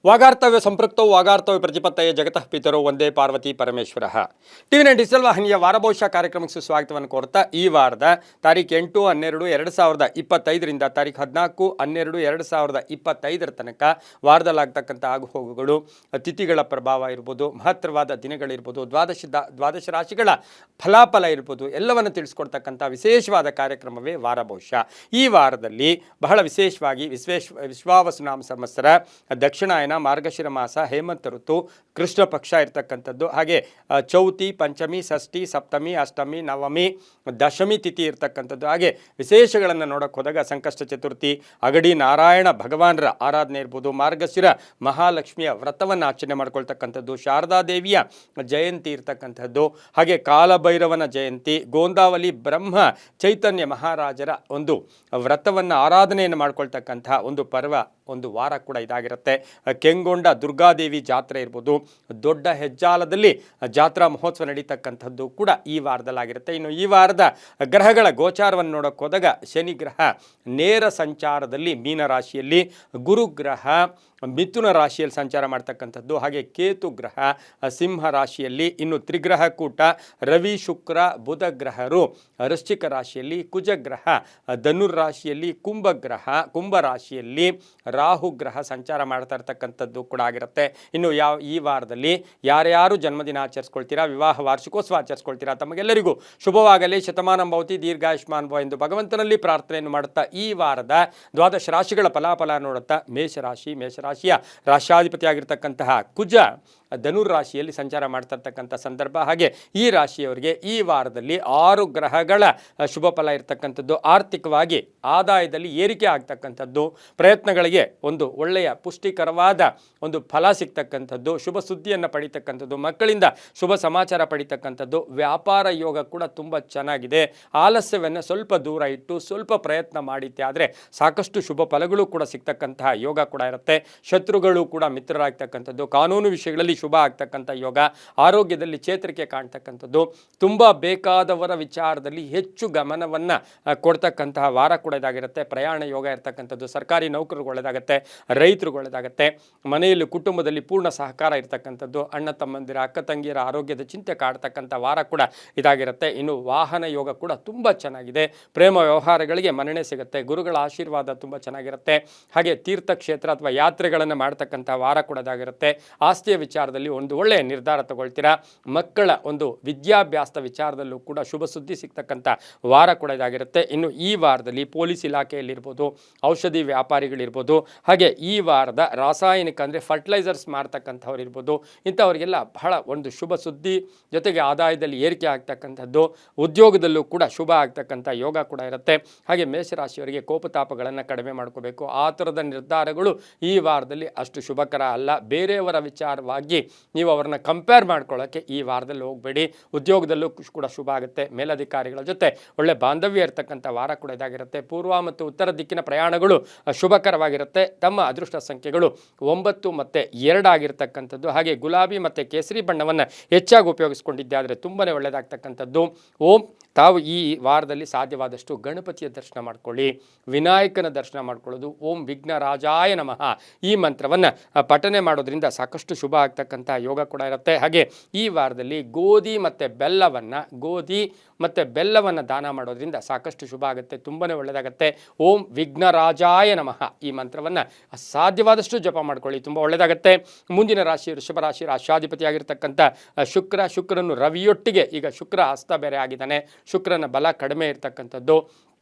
ವಾಗಾರ್ತವ್ಯ ಸಂಪೃಕ್ತೌ ವಾಗಾರ್ತವ್ಯ ಪ್ರತಿಪತ್ತಯೇ ಜಗತಃ ಪಿತರೋ ಒಂದೇ ಪಾರ್ವತಿ ಪರಮೇಶ್ವರ. ಟಿವಿ9 ಡಿಜಿಟಲ್ ವಾಹಿನಿಯ ವಾರಭವಿಷ್ಯ ಕಾರ್ಯಕ್ರಮಕ್ಕೆ ಸುಸ್ವಾಗತವನ್ನು ಕೋರ್ತಾ ಈ ವಾರದ ತಾರೀಕು 8-12-2025ರಿಂದ ತಾರೀಕು 14-12-2025 ತನಕ ವಾರದಲ್ಲಾಗ್ತಕ್ಕಂಥ ಆಗುಹೋಗುಗಳು, ತಿಥಿಗಳ ಪ್ರಭಾವ ಇರ್ಬೋದು, ಮಹತ್ತರವಾದ ದಿನಗಳಿರ್ಬೋದು, ದ್ವಾದಶ ರಾಶಿಗಳ ಫಲಾಫಲ ಇರ್ಬೋದು, ಎಲ್ಲವನ್ನು ತಿಳಿಸ್ಕೊಡ್ತಕ್ಕಂಥ ವಿಶೇಷವಾದ ಕಾರ್ಯಕ್ರಮವೇ ವಾರಭವಿಷ್ಯ. ಈ ವಾರದಲ್ಲಿ ಬಹಳ ವಿಶೇಷವಾಗಿ ವಿಶ್ವಾವಸುನಾಮ ಸಂವತ್ಸರ, ದಕ್ಷಿಣಾಯನ, ಮಾರ್ಗಶಿರ ಮಾಸ, ಹೇಮಂತ ಋತು, ಕೃಷ್ಣ ಪಕ್ಷ ಇರ್ತಕ್ಕಂಥದ್ದು, ಹಾಗೆ ಚೌತಿ, ಪಂಚಮಿ, ಷಷ್ಠಿ, ಸಪ್ತಮಿ, ಅಷ್ಟಮಿ, ನವಮಿ, ದಶಮಿ ತಿಥಿ ಇರ್ತಕ್ಕಂಥದ್ದು. ಹಾಗೆ ವಿಶೇಷಗಳನ್ನು ನೋಡೋಕೆ ಹೋದಾಗ ಸಂಕಷ್ಟ ಚತುರ್ಥಿ, ಅಗಡಿ ನಾರಾಯಣ ಭಗವಾನರ ಆರಾಧನೆ ಇರ್ಬೋದು, ಮಾರ್ಗಶಿರ ಮಹಾಲಕ್ಷ್ಮಿಯ ವ್ರತವನ್ನು ಆಚರಣೆ ಮಾಡ್ಕೊಳ್ತಕ್ಕಂಥದ್ದು, ಶಾರದಾದೇವಿಯ ಜಯಂತಿ ಇರ್ತಕ್ಕಂಥದ್ದು, ಹಾಗೆ ಕಾಲಭೈರವನ ಜಯಂತಿ, ಗೋಂದಾವಲಿ ಬ್ರಹ್ಮ ಚೈತನ್ಯ ಮಹಾರಾಜರ ಒಂದು ವ್ರತವನ್ನು ಆರಾಧನೆಯನ್ನು ಮಾಡ್ಕೊಳ್ತಕ್ಕಂಥ ಒಂದು ಪರ್ವ, ಒಂದು ವಾರ ಕೂಡ ಇದಾಗಿರುತ್ತೆ. ಕೆಂಗೊಂಡ ದುರ್ಗಾದೇವಿ ಜಾತ್ರೆ ಇರ್ಬೋದು, ದೊಡ್ಡ ಹೆಜ್ಜಾಲದಲ್ಲಿ ಜಾತ್ರಾ ಮಹೋತ್ಸವ ನಡೀತಕ್ಕಂಥದ್ದು ಕೂಡ ಈ ವಾರದಲ್ಲಾಗಿರುತ್ತೆ. ಇನ್ನು ಈ ವಾರದ ಗ್ರಹಗಳ ಗೋಚಾರವನ್ನು ನೋಡೋಕೆ ಹೋದಾಗ ಶನಿ ಗ್ರಹ ನೇರ ಸಂಚಾರದಲ್ಲಿ ಮೀನರಾಶಿಯಲ್ಲಿ, ಗುರುಗ್ರಹ ಮಿಥುನ ರಾಶಿಯಲ್ಲಿ ಸಂಚಾರ ಮಾಡ್ತಕ್ಕಂಥದ್ದು, ಹಾಗೆ ಕೇತು ಗ್ರಹ ಸಿಂಹ ರಾಶಿಯಲ್ಲಿ, ಇನ್ನು ತ್ರಿಗ್ರಹ ಕೂಟ ರವಿ, ಶುಕ್ರ, ಬುಧ ಗ್ರಹರು ವೃಶ್ಚಿಕ ರಾಶಿಯಲ್ಲಿ, ಕುಜಗ್ರಹ ಧನುರ್ ರಾಶಿಯಲ್ಲಿ, ಕುಂಭ ರಾಶಿಯಲ್ಲಿ ರಾಹು ಗ್ರಹ ಸಂಚಾರ ಮಾಡ್ತಾ ಇರ್ತಕ್ಕಂಥದ್ದು ಕೂಡ ಆಗಿರುತ್ತೆ. ಇನ್ನು ಈ ವಾರದಲ್ಲಿ ಯಾರ್ಯಾರು ಜನ್ಮದಿನ ಆಚರಿಸ್ಕೊಳ್ತೀರಾ, ವಿವಾಹ ವಾರ್ಷಿಕೋತ್ಸವ ಆಚರಿಸ್ಕೊಳ್ತೀರಾ, ತಮಗೆಲ್ಲರಿಗೂ ಶುಭವಾಗಲಿ, ಶತಮಾನಂ ಭವತಿ, ದೀರ್ಘಾಯುಷ್ಮಾನ್ ಭವ ಎಂದು ಭಗವಂತನಲ್ಲಿ ಪ್ರಾರ್ಥನೆಯನ್ನು ಮಾಡುತ್ತಾ ಈ ವಾರದ ದ್ವಾದಶ ರಾಶಿಗಳ ಫಲಾಫಲ ನೋಡುತ್ತಾ ಮೇಷರಾಶಿಯ ರಾಶ್ಯಾಧಿಪತಿಯಾಗಿರ್ತಕ್ಕಂತಹ ಕುಜ ಧನುರ್ ರಾಶಿಯಲ್ಲಿ ಸಂಚಾರ ಮಾಡ್ತಾ ಇರ್ತಕ್ಕಂಥ ಸಂದರ್ಭ. ಹಾಗೆ ಈ ರಾಶಿಯವರಿಗೆ ಈ ವಾರದಲ್ಲಿ 6 ಗ್ರಹಗಳ ಶುಭ ಫಲ ಇರ್ತಕ್ಕಂಥದ್ದು, ಆರ್ಥಿಕವಾಗಿ ಆದಾಯದಲ್ಲಿ ಏರಿಕೆ ಆಗ್ತಕ್ಕಂಥದ್ದು, ಪ್ರಯತ್ನಗಳಿಗೆ ಒಂದು ಒಳ್ಳೆಯ ಪುಷ್ಟಿಕರವಾದ ಒಂದು ಫಲ ಸಿಗ್ತಕ್ಕಂಥದ್ದು, ಶುಭ ಸುದ್ದಿಯನ್ನು ಪಡಿತಕ್ಕಂಥದ್ದು, ಮಕ್ಕಳಿಂದ ಶುಭ ಸಮಾಚಾರ ಪಡಿತಕ್ಕಂಥದ್ದು, ವ್ಯಾಪಾರ ಯೋಗ ಕೂಡ ತುಂಬ ಚೆನ್ನಾಗಿದೆ. ಆಲಸ್ಯವನ್ನು ಸ್ವಲ್ಪ ದೂರ ಇಟ್ಟು ಸ್ವಲ್ಪ ಪ್ರಯತ್ನ ಮಾಡಿದ್ದೆ ಆದರೆ ಸಾಕಷ್ಟು ಶುಭ ಫಲಗಳು ಕೂಡ ಸಿಗ್ತಕ್ಕಂತಹ ಯೋಗ ಕೂಡ ಇರುತ್ತೆ. ಶತ್ರುಗಳು ಕೂಡ ಮಿತ್ರರಾಗ್ತಕ್ಕಂಥದ್ದು, ಕಾನೂನು ವಿಷಯಗಳಲ್ಲಿ ಶುಭ ಆಗ್ತಕ್ಕಂಥ ಯೋಗ, ಆರೋಗ್ಯದಲ್ಲಿ ಚೇತರಿಕೆ ಕಾಣ್ತಕ್ಕಂಥದ್ದು, ತುಂಬ ಬೇಕಾದವರ ವಿಚಾರದಲ್ಲಿ ಹೆಚ್ಚು ಗಮನವನ್ನು ಕೊಡ್ತಕ್ಕಂತಹ ವಾರ ಕೂಡ ಇದಾಗಿರುತ್ತೆ. ಪ್ರಯಾಣ ಯೋಗ ಇರ್ತಕ್ಕಂಥದ್ದು, ಸರ್ಕಾರಿ ನೌಕರರಿಗೆ ಒಳ್ಳೆಯದಾಗುತ್ತೆ, ರೈತರಿಗೆ ಒಳ್ಳೆಯದಾಗುತ್ತೆ, ಮನೆಯಲ್ಲಿ ಕುಟುಂಬದಲ್ಲಿ ಪೂರ್ಣ ಸಹಕಾರ ಇರ್ತಕ್ಕಂಥದ್ದು, ಅಣ್ಣ ತಮ್ಮಂದಿರ ಅಕ್ಕ ತಂಗಿಯರ ಆರೋಗ್ಯದ ಚಿಂತೆ ಕಾಡ್ತಕ್ಕಂಥ ವಾರ ಕೂಡ ಇದಾಗಿರುತ್ತೆ. ಇನ್ನು ವಾಹನ ಯೋಗ ಕೂಡ ತುಂಬ ಚೆನ್ನಾಗಿದೆ, ಪ್ರೇಮ ವ್ಯವಹಾರಗಳಿಗೆ ಮನ್ನಣೆ ಸಿಗುತ್ತೆ, ಗುರುಗಳ ಆಶೀರ್ವಾದ ತುಂಬ ಚೆನ್ನಾಗಿರುತ್ತೆ, ಹಾಗೆ ತೀರ್ಥಕ್ಷೇತ್ರ ಅಥವಾ ಯಾತ್ರೆಗಳನ್ನು ಮಾಡ್ತಕ್ಕಂಥ ವಾರ ಕೂಡ ಇದಾಗಿರುತ್ತೆ. ಆಸ್ತಿಯ ವಿಚಾರದಲ್ಲಿ ಒಂದು ಒಳ್ಳೆಯ ನಿರ್ಧಾರ ತಗೊಳ್ತೀರಾ, ಮಕ್ಕಳ ಒಂದು ವಿದ್ಯಾಭ್ಯಾಸದ ವಿಚಾರದಲ್ಲೂ ಕೂಡ ಶುಭ ಸುದ್ದಿ ಸಿಗ್ತಕ್ಕಂಥ ವಾರ ಕೂಡ ಇದಾಗಿರುತ್ತೆ. ಇನ್ನು ಈ ವಾರದಲ್ಲಿ ಪೊಲೀಸ್ ಇಲಾಖೆಯಲ್ಲಿರ್ಬೋದು, ಔಷಧಿ ವ್ಯಾಪಾರಿಗಳಿರ್ಬೋದು, ಹಾಗೆ ಈ ವಾರದ ರಾಸಾಯನಿಕ ಅಂದರೆ ಫರ್ಟಿಲೈಸರ್ಸ್ ಮಾಡ್ತಕ್ಕಂಥವ್ರು ಇರ್ಬೋದು, ಇಂಥವರಿಗೆಲ್ಲ ಬಹಳ ಒಂದು ಶುಭ ಸುದ್ದಿ, ಜೊತೆಗೆ ಆದಾಯದಲ್ಲಿ ಏರಿಕೆ ಆಗ್ತಕ್ಕಂಥದ್ದು, ಉದ್ಯೋಗದಲ್ಲೂ ಕೂಡ ಶುಭ ಆಗ್ತಕ್ಕಂಥ ಯೋಗ ಕೂಡ ಇರುತ್ತೆ. ಹಾಗೆ ಮೇಷರಾಶಿಯವರಿಗೆ ಕೋಪತಾಪಗಳನ್ನು ಕಡಿಮೆ ಮಾಡ್ಕೋಬೇಕು, ಆ ಥರದ ನಿರ್ಧಾರಗಳು ಈ ವಾರದಲ್ಲಿ ಅಷ್ಟು ಶುಭಕರ ಅಲ್ಲ. ಬೇರೆಯವರ ವಿಚಾರವಾಗಿ ನೀವು ಅವರನ್ನು ಕಂಪೇರ್ ಮಾಡ್ಕೊಳ್ಳೋಕ್ಕೆ ಈ ವಾರದಲ್ಲಿ ಹೋಗಬೇಡಿ. ಉದ್ಯೋಗದಲ್ಲೂ ಕೂಡ ಶುಭ ಆಗುತ್ತೆ, ಮೇಲಧಿಕಾರಿಗಳ ಜೊತೆ ಒಳ್ಳೆ ಬಾಂಧವ್ಯ ಇರತಕ್ಕಂಥ ವಾರ ಕೂಡ ಇದಾಗಿರುತ್ತೆ. ಪೂರ್ವ ಮತ್ತು ಉತ್ತರ ದಿಕ್ಕಿನ ಪ್ರಯಾಣಗಳು ಶುಭಕರವಾಗಿರುತ್ತೆ. ತಮ್ಮ ಅದೃಷ್ಟ ಸಂಖ್ಯೆಗಳು 9 ಮತ್ತು 2 ಆಗಿರ್ತಕ್ಕಂಥದ್ದು, ಹಾಗೆ ಗುಲಾಬಿ ಮತ್ತು ಕೇಸರಿ ಬಣ್ಣವನ್ನು ಹೆಚ್ಚಾಗಿ ಉಪಯೋಗಿಸ್ಕೊಂಡಿದ್ದೆ ಆದರೆ ತುಂಬಾ ಒಳ್ಳೆಯದಾಗ್ತಕ್ಕಂಥದ್ದು. ತಾವು ಈ ವಾರದಲ್ಲಿ ಸಾಧ್ಯವಾದಷ್ಟು ಗಣಪತಿಯ ದರ್ಶನ ಮಾಡ್ಕೊಳ್ಳಿ, ವಿನಾಯಕನ ದರ್ಶನ ಮಾಡ್ಕೊಳ್ಳೋದು, ಓಂ ವಿಘ್ನರಾಜಾಯ ನಮಃ ಈ ಮಂತ್ರವನ್ನು ಪಠನೆ ಮಾಡೋದ್ರಿಂದ ಸಾಕಷ್ಟು ಶುಭ ಆಗ್ತಕ್ಕಂಥ ಯೋಗ ಕೂಡ ಇರುತ್ತೆ. ಹಾಗೆ ಈ ವಾರದಲ್ಲಿ ಗೋಧಿ ಮತ್ತು ಬೆಲ್ಲವನ್ನು ದಾನ ಮಾಡೋದ್ರಿಂದ ಸಾಕಷ್ಟು ಶುಭ ಆಗುತ್ತೆ, ತುಂಬಾ ಒಳ್ಳೆಯದಾಗುತ್ತೆ. ಓಂ ವಿಘ್ನರಾಜಾಯ ನಮಃ ಈ ಮಂತ್ರವನ್ನು ಸಾಧ್ಯವಾದಷ್ಟು ಜಪ ಮಾಡ್ಕೊಳ್ಳಿ, ತುಂಬ ಒಳ್ಳೆಯದಾಗುತ್ತೆ. ಮುಂದಿನ ರಾಶಿ ವೃಷಭ ರಾಶಿ, ರಾಶ್ಯಾಧಿಪತಿಯಾಗಿರ್ತಕ್ಕಂಥ ಶುಕ್ರನು ರವಿಯೊಟ್ಟಿಗೆ, ಈಗ ಶುಕ್ರ ಹಸ್ತ ಬೇರೆ ಆಗಿದ್ದಾನೆ, ಶುಕ್ರನ ಬಲ ಕಡಿಮೆ ಇರ್ತಕ್ಕಂಥದ್ದು.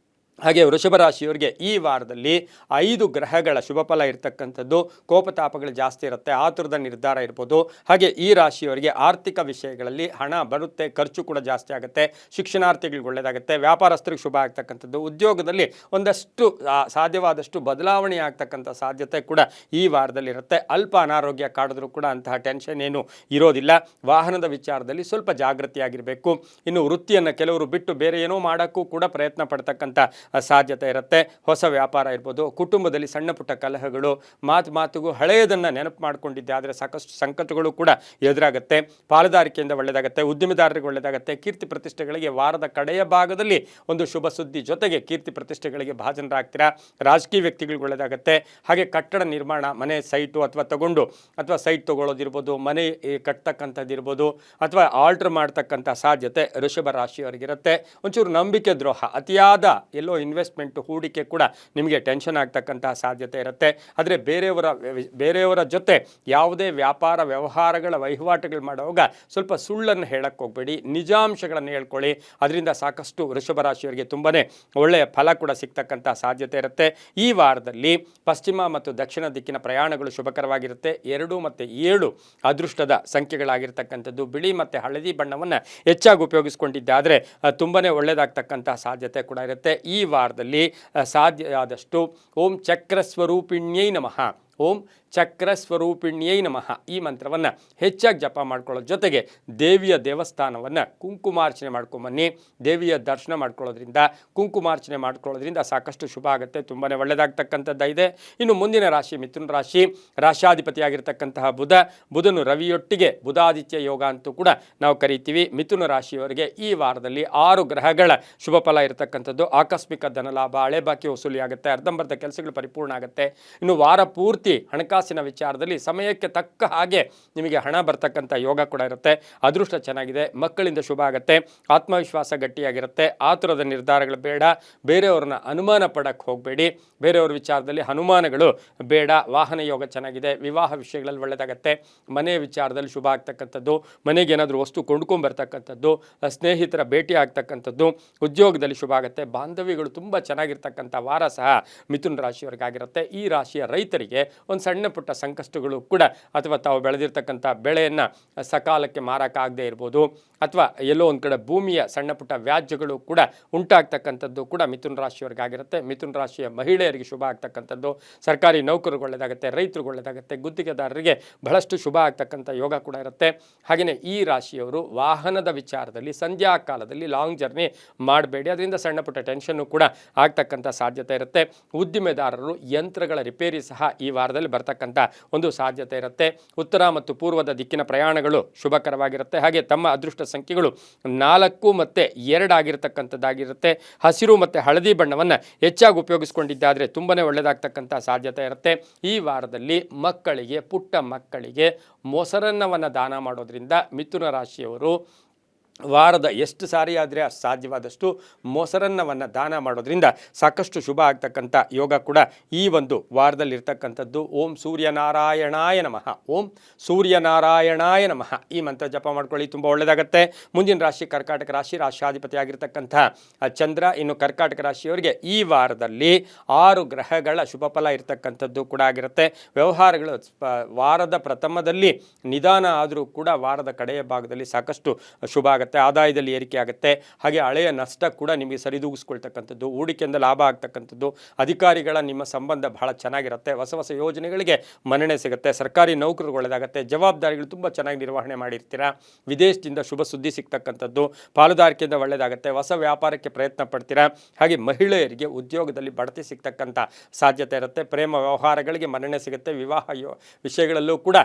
ಹಾಗೆ ವೃಷಭ ರಾಶಿಯವರಿಗೆ ಈ ವಾರದಲ್ಲಿ 5 ಗ್ರಹಗಳ ಶುಭ ಫಲ ಇರ್ತಕ್ಕಂಥದ್ದು, ಕೋಪತಾಪಗಳು ಜಾಸ್ತಿ ಇರುತ್ತೆ, ಆತುರದ ನಿರ್ಧಾರ ಇರ್ಬೋದು. ಹಾಗೆ ಈ ರಾಶಿಯವರಿಗೆ ಆರ್ಥಿಕ ವಿಷಯಗಳಲ್ಲಿ ಹಣ ಬರುತ್ತೆ, ಖರ್ಚು ಕೂಡ ಜಾಸ್ತಿ ಆಗುತ್ತೆ, ಶಿಕ್ಷಣಾರ್ಥಿಗಳಿಗೆ ಒಳ್ಳೆಯದಾಗುತ್ತೆ, ವ್ಯಾಪಾರಸ್ಥರಿಗೆ ಶುಭ ಆಗ್ತಕ್ಕಂಥದ್ದು, ಉದ್ಯೋಗದಲ್ಲಿ ಒಂದಷ್ಟು ಸಾಧ್ಯವಾದಷ್ಟು ಬದಲಾವಣೆ ಆಗ್ತಕ್ಕಂಥ ಸಾಧ್ಯತೆ ಕೂಡ ಈ ವಾರದಲ್ಲಿರುತ್ತೆ. ಅಲ್ಪ ಅನಾರೋಗ್ಯ ಕಾಡಿದ್ರೂ ಕೂಡ ಅಂತಹ ಟೆನ್ಷನ್ ಏನು ಇರೋದಿಲ್ಲ. ವಾಹನದ ವಿಚಾರದಲ್ಲಿ ಸ್ವಲ್ಪ ಜಾಗೃತಿಯಾಗಿರಬೇಕು. ಇನ್ನು ವೃತ್ತಿಯನ್ನು ಕೆಲವರು ಬಿಟ್ಟು ಬೇರೆ ಏನೋ ಮಾಡೋಕ್ಕೂ ಕೂಡ ಪ್ರಯತ್ನ ಪಡ್ತಕ್ಕಂಥ ಸಾಧ್ಯತೆ ಇರುತ್ತೆ. ಹೊಸ ವ್ಯಾಪಾರ ಇರ್ಬೋದು, ಕುಟುಂಬದಲ್ಲಿ ಸಣ್ಣ ಪುಟ್ಟ ಕಲಹಗಳು, ಮಾತಿಗೂ ಹಳೆಯದನ್ನು ನೆನಪು ಮಾಡ್ಕೊಂಡಿದ್ದೆ ಆದರೆ ಸಾಕಷ್ಟು ಸಂಕಟಗಳು ಕೂಡ ಎದುರಾಗುತ್ತೆ. ಪಾಲುದಾರಿಕೆಯಿಂದ ಒಳ್ಳೆಯದಾಗುತ್ತೆ, ಉದ್ಯಮಿದಾರರಿಗೆ ಒಳ್ಳೆಯದಾಗುತ್ತೆ. ಕೀರ್ತಿ ಪ್ರತಿಷ್ಠೆಗಳಿಗೆ ವಾರದ ಕಡೆಯ ಭಾಗದಲ್ಲಿ ಒಂದು ಶುಭ ಸುದ್ದಿ ಜೊತೆಗೆ ಕೀರ್ತಿ ಪ್ರತಿಷ್ಠೆಗಳಿಗೆ ಭಾಜನರಾಗ್ತೀರಾ. ರಾಜಕೀಯ ವ್ಯಕ್ತಿಗಳಿಗೆ ಒಳ್ಳೆಯದಾಗುತ್ತೆ. ಹಾಗೆ ಕಟ್ಟಡ ನಿರ್ಮಾಣ, ಮನೆ ಸೈಟು ಅಥವಾ ಸೈಟ್ ತೊಗೊಳ್ಳೋದಿರ್ಬೋದು, ಮನೆ ಕಟ್ತಕ್ಕಂಥದ್ದಿರ್ಬೋದು ಅಥವಾ ಆಲ್ಟ್ರ್ ಮಾಡ್ತಕ್ಕಂಥ ಸಾಧ್ಯತೆ ವೃಷಭ ರಾಶಿಯವರಿಗಿರುತ್ತೆ. ಒಂಚೂರು ನಂಬಿಕೆ ದ್ರೋಹ, ಅತಿಯಾದ ಎಲ್ಲೋ ಇನ್ವೆಸ್ಟ್ಮೆಂಟು, ಹೂಡಿಕೆ ಕೂಡ ನಿಮಗೆ ಟೆನ್ಷನ್ ಆಗ್ತಕ್ಕಂತಹ ಸಾಧ್ಯತೆ ಇರುತ್ತೆ. ಆದರೆ ಬೇರೆಯವರ ಜೊತೆ ಯಾವುದೇ ವ್ಯಾಪಾರ ವ್ಯವಹಾರಗಳ ವಹಿವಾಟುಗಳು ಮಾಡುವಾಗ ಸ್ವಲ್ಪ ಸುಳ್ಳನ್ನು ಹೇಳಕ್ಕೆ ಹೋಗಬೇಡಿ, ನಿಜಾಂಶಗಳನ್ನು ಹೇಳ್ಕೊಳ್ಳಿ. ಅದರಿಂದ ಸಾಕಷ್ಟು ವೃಷಭ ರಾಶಿಯವರಿಗೆ ತುಂಬಾ ಒಳ್ಳೆಯ ಫಲ ಕೂಡ ಸಿಗ್ತಕ್ಕಂಥ ಸಾಧ್ಯತೆ ಇರುತ್ತೆ. ಈ ವಾರದಲ್ಲಿ ಪಶ್ಚಿಮ ಮತ್ತು ದಕ್ಷಿಣ ದಿಕ್ಕಿನ ಪ್ರಯಾಣಗಳು ಶುಭಕರವಾಗಿರುತ್ತೆ. 2 ಮತ್ತು 7 ಅದೃಷ್ಟದ ಸಂಖ್ಯೆಗಳಾಗಿರ್ತಕ್ಕಂಥದ್ದು. ಬಿಳಿ ಮತ್ತು ಹಳದಿ ಬಣ್ಣವನ್ನು ಹೆಚ್ಚಾಗಿ ಉಪಯೋಗಿಸ್ಕೊಂಡಿದ್ದಾದರೆ ತುಂಬಾ ಒಳ್ಳೆಯದಾಗ್ತಕ್ಕಂಥ ಸಾಧ್ಯತೆ ಕೂಡ ಇರುತ್ತೆ. ಈ ವಾರದಲ್ಲಿ ಸಾಧ್ಯ ಆದಷ್ಟು ಓಂ ಚಕ್ರಸ್ವರೂಪಿಣ್ಯೈ ನಮಃ, ಓಂ ಚಕ್ರಸ್ವರೂಪಿಣ್ಯೈ ನಮಃ ಈ ಮಂತ್ರವನ್ನು ಹೆಚ್ಚಾಗಿ ಜಪ ಮಾಡ್ಕೊಳ್ಳೋದ್ರ ಜೊತೆಗೆ ದೇವಿಯ ದೇವಸ್ಥಾನವನ್ನು ಕುಂಕುಮಾರ್ಚನೆ ಮಾಡ್ಕೊಂಬನ್ನಿ. ದೇವಿಯ ದರ್ಶನ ಮಾಡ್ಕೊಳ್ಳೋದ್ರಿಂದ, ಕುಂಕುಮಾರ್ಚನೆ ಮಾಡ್ಕೊಳ್ಳೋದ್ರಿಂದ ಸಾಕಷ್ಟು ಶುಭ ಆಗುತ್ತೆ, ತುಂಬಾ ಒಳ್ಳೆಯದಾಗ್ತಕ್ಕಂಥದ್ದು. ಇನ್ನು ಮುಂದಿನ ರಾಶಿ ಮಿಥುನ ರಾಶಿ. ರಾಶಾಧಿಪತಿಯಾಗಿರ್ತಕ್ಕಂತಹ ಬುಧನು ರವಿಯೊಟ್ಟಿಗೆ ಬುಧಾದಿತ್ಯ ಯೋಗ ಅಂತೂ ಕೂಡ ನಾವು ಕರಿತೀವಿ. ಮಿಥುನ ರಾಶಿಯವರಿಗೆ ಈ ವಾರದಲ್ಲಿ 6 ಗ್ರಹಗಳ ಶುಭ ಫಲ ಇರತಕ್ಕಂಥದ್ದು. ಆಕಸ್ಮಿಕ ಧನಲಾಭ, ಹಳೆ ಬಾಕಿ ವಸೂಲಿ ಆಗುತ್ತೆ, ಅರ್ಧಂಬರ್ಧ ಕೆಲಸಗಳು ಪರಿಪೂರ್ಣ ಆಗುತ್ತೆ. ಇನ್ನು ವಾರ ಪೂರ್ತಿ ಹಣಕಾಸಿನ ವಿಚಾರದಲ್ಲಿ ಸಮಯಕ್ಕೆ ತಕ್ಕ ಹಾಗೆ ನಿಮಗೆ ಹಣ ಬರ್ತಕ್ಕಂಥ ಯೋಗ ಕೂಡ ಇರುತ್ತೆ. ಅದೃಷ್ಟ ಚೆನ್ನಾಗಿದೆ, ಮಕ್ಕಳಿಂದ ಶುಭ ಆಗುತ್ತೆ, ಆತ್ಮವಿಶ್ವಾಸ ಗಟ್ಟಿಯಾಗಿರುತ್ತೆ. ಆತುರದ ನಿರ್ಧಾರಗಳು ಬೇಡ, ಬೇರೆಯವ್ರನ್ನ ಅನುಮಾನ ಪಡಕ್ಕೆ ಹೋಗಬೇಡಿ, ಬೇರೆಯವ್ರ ವಿಚಾರದಲ್ಲಿ ಅನುಮಾನಗಳು ಬೇಡ. ವಾಹನ ಯೋಗ ಚೆನ್ನಾಗಿದೆ, ವಿವಾಹ ವಿಷಯಗಳಲ್ಲಿ ಒಳ್ಳೆಯದಾಗತ್ತೆ, ಮನೆಯ ವಿಚಾರದಲ್ಲಿ ಶುಭ ಆಗ್ತಕ್ಕಂಥದ್ದು, ಮನೆಗೆ ಏನಾದರೂ ವಸ್ತು ಕೊಂಡ್ಕೊಂಬರ್ತಕ್ಕಂಥದ್ದು, ಸ್ನೇಹಿತರ ಭೇಟಿ ಆಗ್ತಕ್ಕಂಥದ್ದು, ಉದ್ಯೋಗದಲ್ಲಿ ಶುಭ ಆಗುತ್ತೆ. ಬಾಂಧವ್ಯಗಳು ತುಂಬ ಚೆನ್ನಾಗಿರ್ತಕ್ಕಂಥ ವಾರ ಸಹ ಮಿಥುನ ರಾಶಿಯವರಿಗಾಗಿರುತ್ತೆ. ಈ ರಾಶಿಯ ರೈತರಿಗೆ ಒಂದು ಸಣ್ಣ ಪುಟ್ಟ ಸಂಕಷ್ಟಗಳು ಕೂಡ, ಅಥವಾ ತಾವು ಬೆಳೆದಿರ್ತಕ್ಕಂಥ ಬೆಳೆಯನ್ನು ಸಕಾಲಕ್ಕೆ ಮಾರಕ್ಕಾಗದೇ ಇರ್ಬೋದು, ಅಥವಾ ಎಲ್ಲೋ ಒಂದು ಕಡೆ ಭೂಮಿಯ ಸಣ್ಣ ಪುಟ್ಟ ವ್ಯಾಜ್ಯಗಳು ಕೂಡ ಉಂಟಾಗ್ತಕ್ಕಂಥದ್ದು ಕೂಡ ಮಿಥುನ ರಾಶಿಯವರಿಗಾಗಿರುತ್ತೆ. ಮಿಥುನ ರಾಶಿಯ ಮಹಿಳೆಯರಿಗೆ ಶುಭ ಆಗ್ತಕ್ಕಂಥದ್ದು, ಸರ್ಕಾರಿ ನೌಕರಿಗೆ ಒಳ್ಳೆಯದಾಗುತ್ತೆ, ರೈತರಿಗೆ ಒಳ್ಳೆಯದಾಗುತ್ತೆ, ಗುತ್ತಿಗೆದಾರರಿಗೆ ಬಹಳಷ್ಟು ಶುಭ ಆಗ್ತಕ್ಕಂಥ ಯೋಗ ಕೂಡ ಇರುತ್ತೆ. ಹಾಗೆಯೇ ಈ ರಾಶಿಯವರು ವಾಹನದ ವಿಚಾರದಲ್ಲಿ ಸಂಧ್ಯಾ ಕಾಲದಲ್ಲಿ ಲಾಂಗ್ ಜರ್ನಿ ಮಾಡಬೇಡಿ, ಅದರಿಂದ ಸಣ್ಣ ಪುಟ್ಟ ಟೆನ್ಷನ್ನು ಕೂಡ ಆಗ್ತಕ್ಕಂಥ ಸಾಧ್ಯತೆ ಇರುತ್ತೆ. ಉದ್ದಿಮೆದಾರರು ಯಂತ್ರಗಳ ರಿಪೇರಿ ಸಹ ಈ ವಾರದಲ್ಲಿ ಬರ್ತಕ್ಕಂಥ ಒಂದು ಸಾಧ್ಯತೆ ಇರುತ್ತೆ. ಉತ್ತರ ಮತ್ತು ಪೂರ್ವದ ದಿಕ್ಕಿನ ಪ್ರಯಾಣಗಳು ಶುಭಕರವಾಗಿರುತ್ತೆ. ಹಾಗೆ ತಮ್ಮ ಅದೃಷ್ಟ ಸಂಖ್ಯೆಗಳು 4 ಮತ್ತು 2 ಆಗಿರತಕ್ಕಂಥದ್ದಾಗಿರುತ್ತೆ. ಹಸಿರು ಮತ್ತು ಹಳದಿ ಬಣ್ಣವನ್ನು ಹೆಚ್ಚಾಗಿ ಉಪಯೋಗಿಸ್ಕೊಂಡಿದ್ದಾದರೆ ತುಂಬಾ ಒಳ್ಳೆಯದಾಗ್ತಕ್ಕಂಥ ಸಾಧ್ಯತೆ ಇರುತ್ತೆ. ಈ ವಾರದಲ್ಲಿ ಪುಟ್ಟ ಮಕ್ಕಳಿಗೆ ಮೊಸರನ್ನವನ್ನು ದಾನ ಮಾಡೋದ್ರಿಂದ ಮಿಥುನ ರಾಶಿಯವರು ವಾರದ ಎಷ್ಟು ಸಾರಿ ಆದರೆ ಸಾಧ್ಯವಾದಷ್ಟು ಮೊಸರನ್ನವನ್ನು ದಾನ ಮಾಡೋದ್ರಿಂದ ಸಾಕಷ್ಟು ಶುಭ ಆಗ್ತಕ್ಕಂಥ ಯೋಗ ಕೂಡ ಈ ಒಂದು ವಾರದಲ್ಲಿರ್ತಕ್ಕಂಥದ್ದು. ಓಂ ಸೂರ್ಯನಾರಾಯಣಾಯ ನಮಃ, ಓಂ ಸೂರ್ಯನಾರಾಯಣಾಯ ನಮಃ ಈ ಮಂತ್ರ ಜಪ ಮಾಡ್ಕೊಳ್ಳಿ, ತುಂಬ ಒಳ್ಳೆಯದಾಗುತ್ತೆ. ಮುಂದಿನ ರಾಶಿ ಕರ್ಕಾಟಕ ರಾಶಿ. ರಾಶಾಧಿಪತಿ ಆಗಿರ್ತಕ್ಕಂಥ ಚಂದ್ರ. ಇನ್ನು ಕರ್ಕಾಟಕ ರಾಶಿಯವರಿಗೆ ಈ ವಾರದಲ್ಲಿ 6 ಗ್ರಹಗಳ ಶುಭ ಫಲ ಇರತಕ್ಕಂಥದ್ದು ಕೂಡ ಆಗಿರುತ್ತೆ. ವ್ಯವಹಾರಗಳು ವಾರದ ಪ್ರಥಮದಲ್ಲಿ ನಿಧಾನ ಆದರೂ ಕೂಡ ವಾರದ ಕಡೆಯ ಭಾಗದಲ್ಲಿ ಸಾಕಷ್ಟು ಶುಭ ಆಗುತ್ತೆ. ಆದಾಯದಲ್ಲಿ ಏರಿಕೆ ಆಗುತ್ತೆ. ಹಾಗೆ ಹಳೆಯ ನಷ್ಟ ಕೂಡ ನಿಮಗೆ ಸರಿದೂಗಿಸ್ಕೊಳ್ತಕ್ಕಂಥದ್ದು, ಹೂಡಿಕೆಯಿಂದ ಲಾಭ ಆಗ್ತಕ್ಕಂಥದ್ದು, ಅಧಿಕಾರಿಗಳ ನಿಮ್ಮ ಸಂಬಂಧ ಬಹಳ ಚೆನ್ನಾಗಿರುತ್ತೆ, ಹೊಸ ಯೋಜನೆಗಳಿಗೆ ಮನ್ನಣೆ ಸಿಗುತ್ತೆ, ಸರ್ಕಾರಿ ನೌಕರರು ಒಳ್ಳೆಯದಾಗುತ್ತೆ, ಜವಾಬ್ದಾರಿಗಳು ತುಂಬ ಚೆನ್ನಾಗಿ ನಿರ್ವಹಣೆ ಮಾಡಿರ್ತೀರಾ, ವಿದೇಶದಿಂದ ಶುಭ ಸುದ್ದಿ ಸಿಗ್ತಕ್ಕಂಥದ್ದು, ಪಾಲುದಾರಿಕೆಯಿಂದ ಒಳ್ಳೆಯದಾಗುತ್ತೆ, ಹೊಸ ವ್ಯಾಪಾರಕ್ಕೆ ಪ್ರಯತ್ನ ಪಡ್ತೀರಾ. ಹಾಗೆ ಮಹಿಳೆಯರಿಗೆ ಉದ್ಯೋಗದಲ್ಲಿ ಬಡ್ತಿ ಸಿಗ್ತಕ್ಕಂಥ ಸಾಧ್ಯತೆ ಇರುತ್ತೆ, ಪ್ರೇಮ ವ್ಯವಹಾರಗಳಿಗೆ ಮನ್ನಣೆ ಸಿಗುತ್ತೆ, ವಿವಾಹ ವಿಷಯಗಳಲ್ಲೂ ಕೂಡ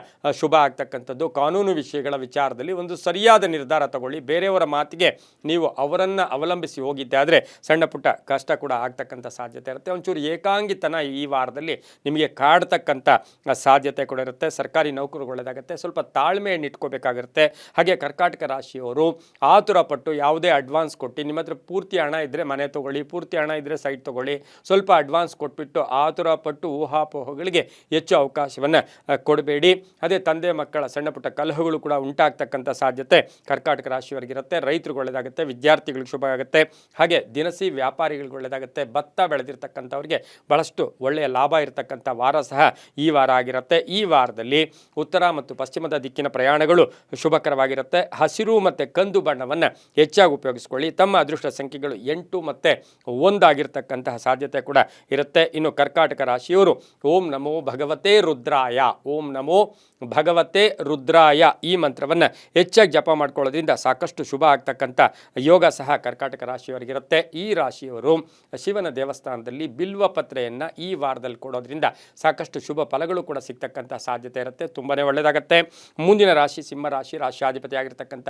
ಶುಭ ಆಗ್ತಕ್ಕಂಥದ್ದು. ಕಾನೂನು ವಿಷಯಗಳ ವಿಚಾರದಲ್ಲಿ ಒಂದು ಸರಿಯಾದ ನಿರ್ಧಾರ ತಗೊಳ್ಳಿ. ಬೇರೆಯವರ ಮಾತಿಗೆ ನೀವು ಅವರನ್ನು ಅವಲಂಬಿಸಿ ಹೋಗಿದ್ದೆ ಆದರೆ ಸಣ್ಣ ಪುಟ್ಟ ಕಷ್ಟ ಕೂಡ ಆಗ್ತಕ್ಕಂಥ ಸಾಧ್ಯತೆ ಇರುತ್ತೆ. ಒಂಚೂರು ಏಕಾಂಗಿತನ ಈ ವಾರದಲ್ಲಿ ನಿಮಗೆ ಕಾಡ್ತಕ್ಕಂಥ ಸಾಧ್ಯತೆ ಕೂಡ ಇರುತ್ತೆ. ಸರ್ಕಾರಿ ನೌಕರರು ಒಳ್ಳೆಯದಾಗುತ್ತೆ, ಸ್ವಲ್ಪ ತಾಳ್ಮೆಯನ್ನು ಇಟ್ಕೋಬೇಕಾಗಿರುತ್ತೆ. ಹಾಗೆ ಕರ್ಕಾಟಕ ರಾಶಿಯವರು ಆತುರ ಪಟ್ಟು ಯಾವುದೇ ಅಡ್ವಾನ್ಸ್ ಕೊಟ್ಟು, ನಿಮ್ಮ ಹತ್ರ ಪೂರ್ತಿ ಹಣ ಇದ್ದರೆ ಮನೆ ತೊಗೊಳ್ಳಿ, ಪೂರ್ತಿ ಹಣ ಇದ್ದರೆ ಸೈಟ್ ತೊಗೊಳ್ಳಿ, ಸ್ವಲ್ಪ ಅಡ್ವಾನ್ಸ್ ಕೊಟ್ಬಿಟ್ಟು ಆತುರ ಪಟ್ಟು ಊಹಾಪೋಹಗಳಿಗೆ ಹೆಚ್ಚು ಅವಕಾಶವನ್ನು ಕೊಡಬೇಡಿ. ಅದೇ ತಂದೆ ಮಕ್ಕಳ ಸಣ್ಣ ಪುಟ್ಟ ಕಲಹಗಳು ಕೂಡ ಉಂಟಾಗ್ತಕ್ಕಂಥ ಸಾಧ್ಯತೆ ಕರ್ಕಾಟಕ ರಾಶಿಯವರಿಗಿರುತ್ತೆ. ರೈತರಿಗೆ ಒಳ್ಳೆಯದಾಗುತ್ತೆ, ವಿದ್ಯಾರ್ಥಿಗಳಿಗೆ ಶುಭ ಆಗುತ್ತೆ. ಹಾಗೆ ದಿನಸಿ ವ್ಯಾಪಾರಿಗಳಿಗೆ ಒಳ್ಳೆಯದಾಗುತ್ತೆ, ಭತ್ತ ಬೆಳೆದಿರ್ತಕ್ಕಂಥವ್ರಿಗೆ ಬಹಳಷ್ಟು ಒಳ್ಳೆಯ ಲಾಭ ಇರತಕ್ಕಂಥ ವಾರ ಸಹ ಈ ವಾರ ಆಗಿರುತ್ತೆ. ಈ ವಾರದಲ್ಲಿ ಉತ್ತರ ಮತ್ತು ಪಶ್ಚಿಮದ ದಿಕ್ಕಿನ ಪ್ರಯಾಣಗಳು ಶುಭಕರವಾಗಿರುತ್ತೆ. ಹಸಿರು ಮತ್ತು ಕಂದು ಬಣ್ಣವನ್ನು ಹೆಚ್ಚಾಗಿ ಉಪಯೋಗಿಸ್ಕೊಳ್ಳಿ. ತಮ್ಮ ಅದೃಷ್ಟ ಸಂಖ್ಯೆಗಳು 8 ಮತ್ತು 1 ಆಗಿರ್ತಕ್ಕಂತಹ ಸಾಧ್ಯತೆ ಕೂಡ ಇರುತ್ತೆ. ಇನ್ನು ಕರ್ಕಾಟಕ ರಾಶಿಯವರು ಓಂ ನಮೋ ಭಗವತೆ ರುದ್ರಾಯ, ಓಂ ನಮೋ ಭಗವತೆ ರುದ್ರಾಯ ಈ ಮಂತ್ರವನ್ನು ಹೆಚ್ಚಾಗಿ ಜಪ ಮಾಡ್ಕೊಳ್ಳೋದ್ರಿಂದ ಸಾಕಷ್ಟು ಸಾಕಷ್ಟು ಶುಭ ಆಗ್ತಕ್ಕಂಥ ಯೋಗ ಸಹ ಕರ್ಕಾಟಕ ರಾಶಿಯವರಿಗಿರುತ್ತೆ. ಈ ರಾಶಿಯವರು ಶಿವನ ದೇವಸ್ಥಾನದಲ್ಲಿ ಬಿಲ್ವ ಪತ್ರೆಯನ್ನು ಈ ವಾರದಲ್ಲಿ ಕೊಡೋದ್ರಿಂದ ಸಾಕಷ್ಟು ಶುಭ ಫಲಗಳು ಕೂಡ ಸಿಗ್ತಕ್ಕಂಥ ಸಾಧ್ಯತೆ ಇರುತ್ತೆ. ತುಂಬಾ ಒಳ್ಳೆಯದಾಗುತ್ತೆ. ಮುಂದಿನ ರಾಶಿ ಸಿಂಹ ರಾಶಿ. ರಾಶಿಯಾಧಿಪತಿ ಆಗಿರ್ತಕ್ಕಂಥ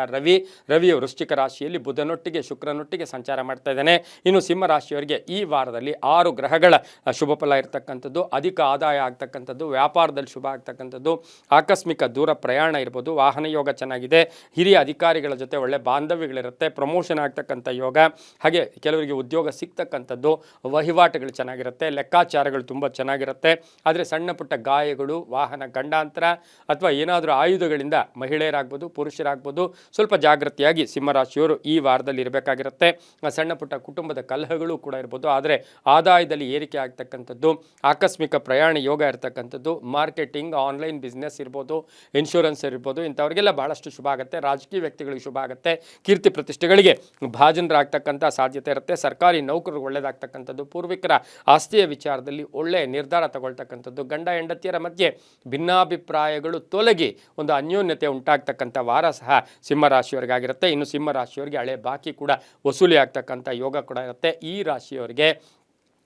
ರವಿಯು ವೃಶ್ಚಿಕ ರಾಶಿಯಲ್ಲಿ ಬುಧನೊಟ್ಟಿಗೆ ಶುಕ್ರನೊಟ್ಟಿಗೆ ಸಂಚಾರ ಮಾಡ್ತಾ ಇದ್ದಾನೆ. ಇನ್ನು ಸಿಂಹ ರಾಶಿಯವರಿಗೆ ಈ ವಾರದಲ್ಲಿ 6 ಗ್ರಹಗಳ ಶುಭ ಫಲ ಇರತಕ್ಕಂಥದ್ದು, ಅಧಿಕ ಆದಾಯ ಆಗ್ತಕ್ಕಂಥದ್ದು, ವ್ಯಾಪಾರದಲ್ಲಿ ಶುಭ ಆಗ್ತಕ್ಕಂಥದ್ದು, ಆಕಸ್ಮಿಕ ದೂರ ಪ್ರಯಾಣ ಇರ್ಬೋದು, ವಾಹನ ಯೋಗ ಚೆನ್ನಾಗಿದೆ, ಹಿರಿಯ ಅಧಿಕಾರಿಗಳ ಜೊತೆ ಒಳ್ಳೆ ಬಾಂಧವ್ಯಗಳಿರುತ್ತೆ, ಪ್ರಮೋಷನ್ ಆಗ್ತಕ್ಕಂಥ ಯೋಗ, ಹಾಗೆ ಕೆಲವರಿಗೆ ಉದ್ಯೋಗ ಸಿಗ್ತಕ್ಕಂಥದ್ದು, ವಹಿವಾಟುಗಳು ಚೆನ್ನಾಗಿರುತ್ತೆ, ಲೆಕ್ಕಾಚಾರಗಳು ತುಂಬ ಚೆನ್ನಾಗಿರುತ್ತೆ. ಆದರೆ ಸಣ್ಣ ಪುಟ್ಟ ಗಾಯಗಳು, ವಾಹನ ಗಂಡಾಂತರ ಅಥವಾ ಏನಾದರೂ ಆಯುಧಗಳಿಂದ ಮಹಿಳೆಯರಾಗ್ಬೋದು ಪುರುಷರಾಗ್ಬೋದು ಸ್ವಲ್ಪ ಜಾಗೃತಿಯಾಗಿ ಸಿಂಹರಾಶಿಯವರು ಈ ವಾರದಲ್ಲಿ ಇರಬೇಕಾಗಿರುತ್ತೆ. ಸಣ್ಣ ಪುಟ್ಟ ಕುಟುಂಬದ ಕಲಹಗಳು ಕೂಡ ಇರ್ಬೋದು, ಆದರೆ ಆದಾಯದಲ್ಲಿ ಏರಿಕೆ ಆಗ್ತಕ್ಕಂಥದ್ದು, ಆಕಸ್ಮಿಕ ಪ್ರಯಾಣ ಯೋಗ ಇರತಕ್ಕಂಥದ್ದು, ಮಾರ್ಕೆಟಿಂಗ್, ಆನ್ಲೈನ್ ಬಿಸ್ನೆಸ್ ಇರ್ಬೋದು, ಇನ್ಶೂರೆನ್ಸ್ ಇರ್ಬೋದು, ಇಂಥವ್ರಿಗೆಲ್ಲ ಬಹಳಷ್ಟು ಶುಭ ಆಗುತ್ತೆ. ರಾಜಕೀಯ ವ್ಯಕ್ತಿಗಳಿಗೆ ಶುಭ ಆಗುತ್ತೆ. ಕೀರ್ತಿ ಪ್ರತಿಷ್ಠೆಗಳಿಗೆ ಭಾಜನರಾಗ್ತಕ್ಕಂಥ ಸಾಧ್ಯತೆ ಇರುತ್ತೆ. ಸರ್ಕಾರಿ ನೌಕರರು ಒಳ್ಳೆಯದಾಗ್ತಕ್ಕಂಥದ್ದು, ಪೂರ್ವಿಕರ ಆಸ್ತಿಯ ವಿಚಾರದಲ್ಲಿ ಒಳ್ಳೆಯ ನಿರ್ಧಾರ ತಗೊಳ್ತಕ್ಕಂಥದ್ದು, ಗಂಡ ಹೆಂಡತಿಯರ ಮಧ್ಯೆ ಭಿನ್ನಾಭಿಪ್ರಾಯಗಳು ತೊಲಗಿ ಒಂದು ಅನ್ಯೋನ್ಯತೆ ಉಂಟಾಗ್ತಕ್ಕಂಥ ವಾರ ಸಹ ಸಿಂಹರಾಶಿಯವರಿಗಾಗಿರುತ್ತೆ. ಇನ್ನು ಸಿಂಹರಾಶಿಯವರಿಗೆ ಹಳೆ ಬಾಕಿ ಕೂಡ ವಸೂಲಿ ಆಗ್ತಕ್ಕಂಥ ಯೋಗ ಕೂಡ ಇರುತ್ತೆ. ಈ ರಾಶಿಯವರಿಗೆ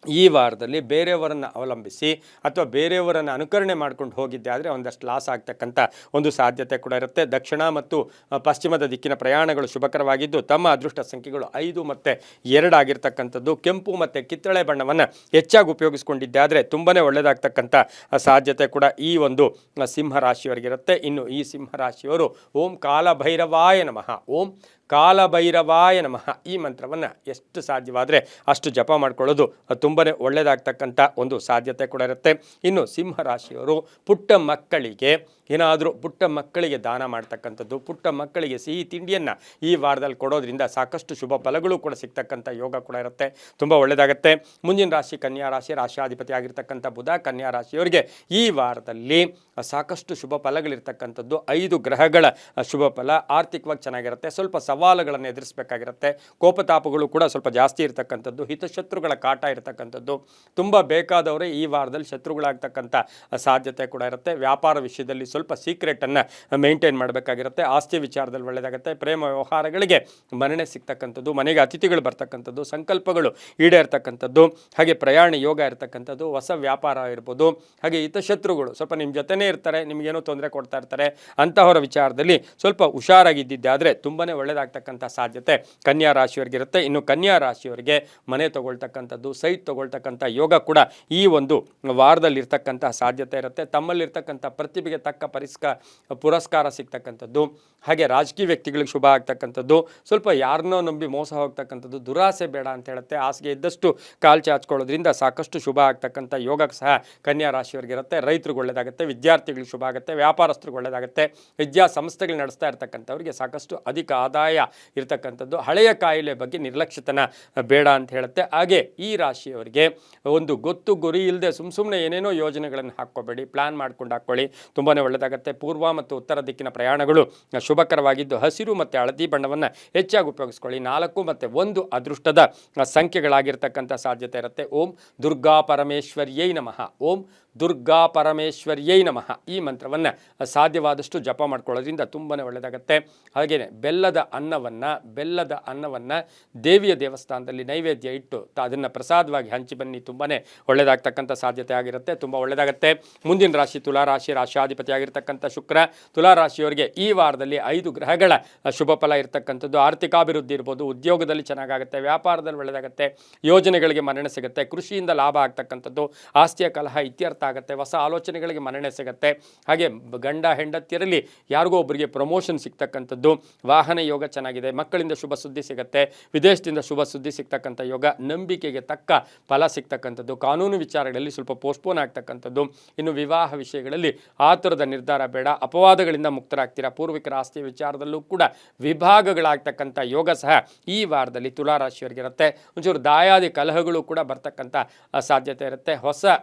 ಈ ವಾರದಲ್ಲಿ ಬೇರೆಯವರನ್ನು ಅವಲಂಬಿಸಿ ಅಥವಾ ಬೇರೆಯವರನ್ನು ಅನುಕರಣೆ ಮಾಡ್ಕೊಂಡು ಹೋಗಿದ್ದೆ ಆದರೆ ಒಂದಷ್ಟು ಲಾಸ್ ಆಗ್ತಕ್ಕಂಥ ಒಂದು ಸಾಧ್ಯತೆ ಕೂಡ ಇರುತ್ತೆ. ದಕ್ಷಿಣ ಮತ್ತು ಪಶ್ಚಿಮದ ದಿಕ್ಕಿನ ಪ್ರಯಾಣಗಳು ಶುಭಕರವಾಗಿದ್ದು ತಮ್ಮ ಅದೃಷ್ಟ ಸಂಖ್ಯೆಗಳು 5 ಮತ್ತು 2 ಆಗಿರ್ತಕ್ಕಂಥದ್ದು. ಕೆಂಪು ಮತ್ತು ಕಿತ್ತಳೆ ಬಣ್ಣವನ್ನು ಹೆಚ್ಚಾಗಿ ಉಪಯೋಗಿಸ್ಕೊಂಡಿದ್ದೆ ಆದರೆ ತುಂಬಾ ಒಳ್ಳೆಯದಾಗ್ತಕ್ಕಂಥ ಸಾಧ್ಯತೆ ಕೂಡ ಈ ಒಂದು ಸಿಂಹರಾಶಿಯವರಿಗಿರುತ್ತೆ. ಇನ್ನು ಈ ಸಿಂಹರಾಶಿಯವರು ಓಂ ಕಾಲಭೈರವಾಯ ನಮಃ, ಓಂ ಕಾಲಭೈರವಾಯ ನಮಃ ಈ ಮಂತ್ರವನ್ನು ಎಷ್ಟು ಸಾಧ್ಯವಾದರೆ ಅಷ್ಟು ಜಪ ಮಾಡ್ಕೊಳ್ಳೋದು ತುಂಬಾ ಒಳ್ಳೆಯದಾಗ್ತಕ್ಕಂಥ ಒಂದು ಸಾಧ್ಯತೆ ಕೂಡ ಇರುತ್ತೆ. ಇನ್ನು ಸಿಂಹರಾಶಿಯವರು ಪುಟ್ಟ ಮಕ್ಕಳಿಗೆ ದಾನ ಮಾಡ್ತಕ್ಕಂಥದ್ದು, ಪುಟ್ಟ ಮಕ್ಕಳಿಗೆ ಸಿಹಿ ತಿಂಡಿಯನ್ನು ಈ ವಾರದಲ್ಲಿ ಕೊಡೋದ್ರಿಂದ ಸಾಕಷ್ಟು ಶುಭ ಫಲಗಳು ಕೂಡ ಸಿಗ್ತಕ್ಕಂಥ ಯೋಗ ಕೂಡ ಇರುತ್ತೆ. ತುಂಬ ಒಳ್ಳೆಯದಾಗುತ್ತೆ. ಮುಂದಿನ ರಾಶಿ ಕನ್ಯಾ ರಾಶಿ. ರಾಶಿಯಾಧಿಪತಿ ಆಗಿರ್ತಕ್ಕಂಥ ಬುಧ ಕನ್ಯಾ ರಾಶಿಯವರಿಗೆ ಈ ವಾರದಲ್ಲಿ ಸಾಕಷ್ಟು ಶುಭ ಫಲಗಳಿರ್ತಕ್ಕಂಥದ್ದು, 5 ಗ್ರಹಗಳ ಶುಭ ಫಲ. ಆರ್ಥಿಕವಾಗಿ ಚೆನ್ನಾಗಿರುತ್ತೆ. ಸ್ವಲ್ಪ ಸವಾಲುಗಳನ್ನು ಎದುರಿಸಬೇಕಾಗಿರುತ್ತೆ. ಕೋಪತಾಪಗಳು ಕೂಡ ಸ್ವಲ್ಪ ಜಾಸ್ತಿ ಇರತಕ್ಕಂಥದ್ದು, ಹಿತಶತ್ರುಗಳ ಕಾಟ ಇರತಕ್ಕಂಥದ್ದು, ತುಂಬ ಬೇಕಾದವರೇ ಈ ವಾರದಲ್ಲಿ ಶತ್ರುಗಳಾಗ್ತಕ್ಕಂಥ ಸಾಧ್ಯತೆ ಕೂಡ ಇರುತ್ತೆ. ವ್ಯಾಪಾರ ವಿಷಯದಲ್ಲಿ ಸ್ವಲ್ಪ ಸೀಕ್ರೆಟನ್ನು ಮೇಂಟೈನ್ ಮಾಡಬೇಕಾಗಿರುತ್ತೆ. ಆಸ್ತಿ ವಿಚಾರದಲ್ಲಿ ಒಳ್ಳೆಯದಾಗುತ್ತೆ. ಪ್ರೇಮ ವ್ಯವಹಾರಗಳಿಗೆ ಮನ್ನಣೆ ಸಿಗ್ತಕ್ಕಂಥದ್ದು, ಮನೆಗೆ ಅತಿಥಿಗಳು ಬರ್ತಕ್ಕಂಥದ್ದು, ಸಂಕಲ್ಪಗಳು ಈಡೇರ್ತಕ್ಕಂಥದ್ದು, ಹಾಗೆ ಪ್ರಯಾಣ ಯೋಗ ಇರತಕ್ಕಂಥದ್ದು, ಹೊಸ ವ್ಯಾಪಾರ ಇರ್ಬೋದು. ಹಾಗೆ ಹಿತಶತ್ರುಗಳು ಸ್ವಲ್ಪ ನಿಮ್ಮ ಜೊತೆನೇ ಇರ್ತಾರೆ, ನಿಮಗೇನೋ ತೊಂದರೆ ಕೊಡ್ತಾ ಇರ್ತಾರೆ, ಅಂತಹವರ ವಿಚಾರದಲ್ಲಿ ಸ್ವಲ್ಪ ಹುಷಾರಾಗಿದ್ದಿದ್ದೆ ಆದರೆ ತುಂಬಾ ಒಳ್ಳೆಯದಾಗ್ತಕ್ಕಂಥ ಸಾಧ್ಯತೆ ಕನ್ಯಾ ರಾಶಿಯವರಿಗಿರುತ್ತೆ. ಇನ್ನು ಕನ್ಯಾ ರಾಶಿಯವರಿಗೆ ಮನೆ ತಗೊಳ್ತಕ್ಕಂಥದ್ದು, ಸೈಟ್ ತಗೊಳ್ತಕ್ಕಂಥ ಯೋಗ ಕೂಡ ಈ ಒಂದು ವಾರದಲ್ಲಿ ಇರ್ತಕ್ಕಂಥ ಸಾಧ್ಯತೆ ಇರುತ್ತೆ. ತಮ್ಮಲ್ಲಿರ್ತಕ್ಕಂಥ ಪ್ರತಿಭೆಗೆ ತಕ್ಕ ಪುರಸ್ಕಾರ ಸಿಗ್ತಕ್ಕಂಥದ್ದು, ಹಾಗೆ ರಾಜಕೀಯ ವ್ಯಕ್ತಿಗಳಿಗೆ ಶುಭ ಆಗ್ತಕ್ಕಂಥದ್ದು, ಸ್ವಲ್ಪ ಯಾರನ್ನೋ ನಂಬಿ ಮೋಸ ಹೋಗ್ತಕ್ಕಂಥದ್ದು, ದುರಾಸೆ ಬೇಡ ಅಂತ ಹೇಳುತ್ತೆ. ಹಾಸಿಗೆ ಇದ್ದಷ್ಟು ಕಾಲು ಚಾಚ್ಕೊಳ್ಳೋದ್ರಿಂದ ಸಾಕಷ್ಟು ಶುಭ ಆಗ್ತಕ್ಕಂಥ ಯೋಗ ಸಹ ಕನ್ಯಾ ರಾಶಿಯವರಿಗಿರುತ್ತೆ. ರೈತರಿಗೆ ಒಳ್ಳೆಯದಾಗುತ್ತೆ, ವಿದ್ಯಾರ್ಥಿಗಳಿಗೆ ಶುಭ ಆಗುತ್ತೆ, ವ್ಯಾಪಾರಸ್ಥರಿಗೆ ಒಳ್ಳೆಯದಾಗುತ್ತೆ, ವಿದ್ಯಾಸಂಸ್ಥೆಗಳು ನಡೆಸ್ತಾ ಇರ್ತಕ್ಕಂಥವ್ರಿಗೆ ಸಾಕಷ್ಟು ಅಧಿಕ ಆದಾಯ ಇರತಕ್ಕಂಥದ್ದು, ಹಳೆಯ ಕಾಯಿಲೆ ಬಗ್ಗೆ ನಿರ್ಲಕ್ಷ್ಯತನ ಬೇಡ ಅಂತ ಹೇಳುತ್ತೆ. ಹಾಗೆ ಈ ರಾಶಿಯವರಿಗೆ ಒಂದು ಗೊತ್ತು ಗುರಿ ಇಲ್ಲದೆ ಸುಮ್ಮನೆ ಏನೇನೋ ಯೋಜನೆಗಳನ್ನು ಹಾಕ್ಕೋಬೇಡಿ, ಪ್ಲಾನ್ ಮಾಡ್ಕೊಂಡು ಹಾಕ್ಕೊಳ್ಳಿ, ತುಂಬಾ ಒಳ್ಳೆಯದಾಗುತ್ತೆ. ಪೂರ್ವ ಮತ್ತು ಉತ್ತರ ದಿಕ್ಕಿನ ಪ್ರಯಾಣಗಳು ಶುಭಕರವಾಗಿದ್ದು ಹಸಿರು ಮತ್ತು ಹಳದಿ ಬಣ್ಣವನ್ನು ಹೆಚ್ಚಾಗಿ ಉಪಯೋಗಿಸ್ಕೊಳ್ಳಿ. 4 ಮತ್ತು 1 ಅದೃಷ್ಟದ ಸಂಖ್ಯೆಗಳಾಗಿರ್ತಕ್ಕಂಥ ಸಾಧ್ಯತೆ ಇರುತ್ತೆ. ಓಂ ದುರ್ಗಾ ಪರಮೇಶ್ವರ್ಯೈ ನಮಃ, ಓಂ ದುರ್ಗಾ ಪರಮೇಶ್ವರ್ಯೈ ನಮಃ ಈ ಮಂತ್ರವನ್ನು ಸಾಧ್ಯವಾದಷ್ಟು ಜಪ ಮಾಡ್ಕೊಳ್ಳೋದ್ರಿಂದ ತುಂಬಾ ಒಳ್ಳೆಯದಾಗುತ್ತೆ. ಹಾಗೆಯೇ ಬೆಲ್ಲದ ಅನ್ನವನ್ನು ದೇವಿಯ ದೇವಸ್ಥಾನದಲ್ಲಿ ನೈವೇದ್ಯ ಇಟ್ಟು ಅದನ್ನು ಪ್ರಸಾದವಾಗಿ ಹಂಚಿ ಬನ್ನಿ, ತುಂಬಾ ಒಳ್ಳೆಯದಾಗ್ತಕ್ಕಂಥ ಸಾಧ್ಯತೆ ಆಗಿರುತ್ತೆ. ತುಂಬ ಒಳ್ಳೆಯದಾಗುತ್ತೆ. ಮುಂದಿನ ರಾಶಿ ತುಲಾರಾಶಿ. ರಾಶಿಯಾಧಿಪತಿ ಆಗಿರ್ತಕ್ಕಂಥ ಶುಕ್ರ ತುಲಾರಾಶಿಯವರಿಗೆ ಈ ವಾರದಲ್ಲಿ 5 ಗ್ರಹಗಳ ಶುಭ ಫಲ ಇರತಕ್ಕಂಥದ್ದು. ಆರ್ಥಿಕಾಭಿವೃದ್ಧಿ ಇರ್ಬೋದು, ಉದ್ಯೋಗದಲ್ಲಿ ಚೆನ್ನಾಗಾಗುತ್ತೆ, ವ್ಯಾಪಾರದಲ್ಲಿ ಒಳ್ಳೆಯದಾಗುತ್ತೆ, ಯೋಜನೆಗಳಿಗೆ ಮನ್ನಣೆ ಸಿಗುತ್ತೆ, ಕೃಷಿಯಿಂದ ಲಾಭ ಆಗ್ತಕ್ಕಂಥದ್ದು, ಆಸ್ತಿಯ ಕಲಹ ಇತ್ಯರ್ಥ ಆಗುತ್ತೆ, ಹೊಸ ಆಲೋಚನೆಗಳಿಗೆ ಮನ್ನಣೆ ಸಿಗುತ್ತೆ. ಹಾಗೆ ಗಂಡ ಹೆಂಡತಿಯರಲ್ಲಿ ಯಾರಿಗೋ ಒಬ್ಬರಿಗೆ ಪ್ರಮೋಷನ್ ಸಿಗ್ತಕ್ಕಂಥದ್ದು, ವಾಹನ ಯೋಗ ಚೆನ್ನಾಗಿದೆ, ಮಕ್ಕಳಿಂದ ಶುಭ ಸುದ್ದಿ ಸಿಗುತ್ತೆ, ವಿದೇಶದಿಂದ ಶುಭ ಸುದ್ದಿ ಸಿಗ್ತಕ್ಕಂಥ ಯೋಗ, ನಂಬಿಕೆಗೆ ತಕ್ಕ ಫಲ ಸಿಗ್ತಕ್ಕಂಥದ್ದು, ಕಾನೂನು ವಿಚಾರಗಳಲ್ಲಿ ಸ್ವಲ್ಪ ಪೋಸ್ಟ್ಪೋನ್ ಆಗ್ತಕ್ಕಂಥದ್ದು. ಇನ್ನು ವಿವಾಹ ವಿಷಯಗಳಲ್ಲಿ ಆತುರದ ನಿರ್ಧಾರ ಬೇಡ, ಅಪವಾದಗಳಿಂದ ಮುಕ್ತರಾಗ್ತೀರಾ. ಪೂರ್ವಿಕರ ಆಸ್ತಿ ವಿಚಾರದಲ್ಲೂ ಕೂಡ ವಿಭಾಗಗಳಾಗ್ತಕ್ಕಂಥ ಯೋಗ ಸಹ ಈ ವಾರದಲ್ಲಿ ತುಲಾರಾಶಿಯವರಿಗಿರುತ್ತೆ. ಒಂಚೂರು ದಾಯಾದಿ ಕಲಹಗಳು ಕೂಡ ಬರ್ತಕ್ಕಂಥ ಸಾಧ್ಯತೆ ಇರುತ್ತೆ.